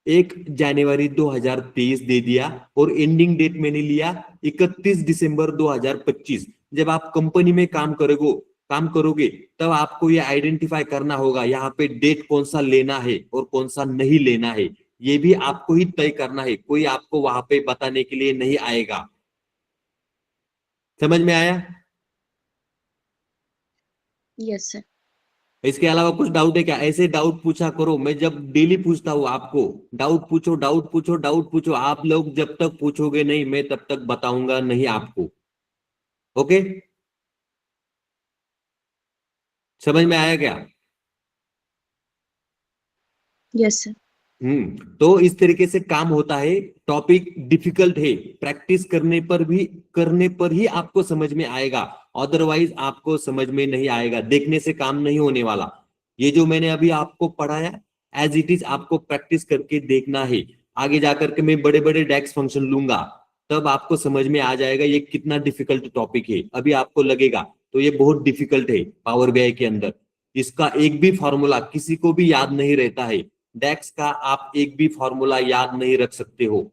S1: 1 जनवरी 2023 दे दिया और एंडिंग डेट मैंने लिया 31 दिसंबर 2025। जब आप कंपनी में काम करोगे तब आपको ये आइडेंटिफाई करना होगा यहाँ पे डेट कौन सा लेना है और कौन सा नहीं लेना है। ये भी आपको ही तय करना है, कोई आपको वहां पे बताने के लिए नहीं आएगा। समझ में आया?
S2: Yes sir.
S1: इसके अलावा कुछ डाउट है क्या? ऐसे डाउट पूछा करो, मैं जब डेली पूछता हूँ आपको, डाउट पूछो डाउट पूछो डाउट पूछो। आप लोग जब तक पूछोगे नहीं मैं तब तक बताऊंगा नहीं आपको। ओके, समझ में आया क्या?
S2: Yes sir.
S1: तो इस तरीके से काम होता है। टॉपिक डिफिकल्ट है, प्रैक्टिस करने पर ही आपको समझ में आएगा, अदरवाइज आपको समझ में नहीं आएगा, देखने से काम नहीं होने वाला। ये जो मैंने अभी आपको पढ़ाया एज इट इज आपको प्रैक्टिस करके देखना है। आगे जाकर के मैं बड़े बड़े डेक्स फंक्शन लूंगा, तब आपको समझ में आ जाएगा ये कितना डिफिकल्ट टॉपिक है। अभी आपको लगेगा तो ये बहुत डिफिकल्ट है पावर बीआई के अंदर, इसका एक भी फॉर्मूला किसी को भी याद नहीं रहता है। डेक्स का आप एक भी फॉर्मूला याद नहीं रख सकते हो,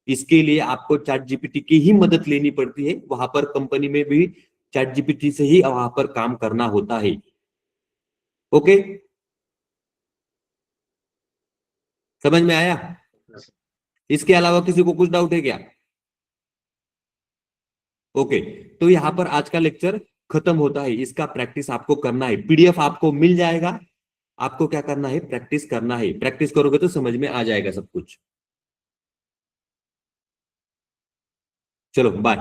S1: इसके लिए आपको चैट जीपीटी की ही मदद लेनी पड़ती है। वहां पर कंपनी में भी चैट जीपीटी से ही वहां पर काम करना होता है। ओके, समझ में आया? इसके अलावा किसी को कुछ डाउट है क्या? ओके, तो यहाँ पर आज का लेक्चर खत्म होता है। इसका प्रैक्टिस आपको करना है, पीडीएफ आपको मिल जाएगा। आपको क्या करना है, प्रैक्टिस करना है। प्रैक्टिस करोगे तो समझ में आ जाएगा सब कुछ। चलो बाय।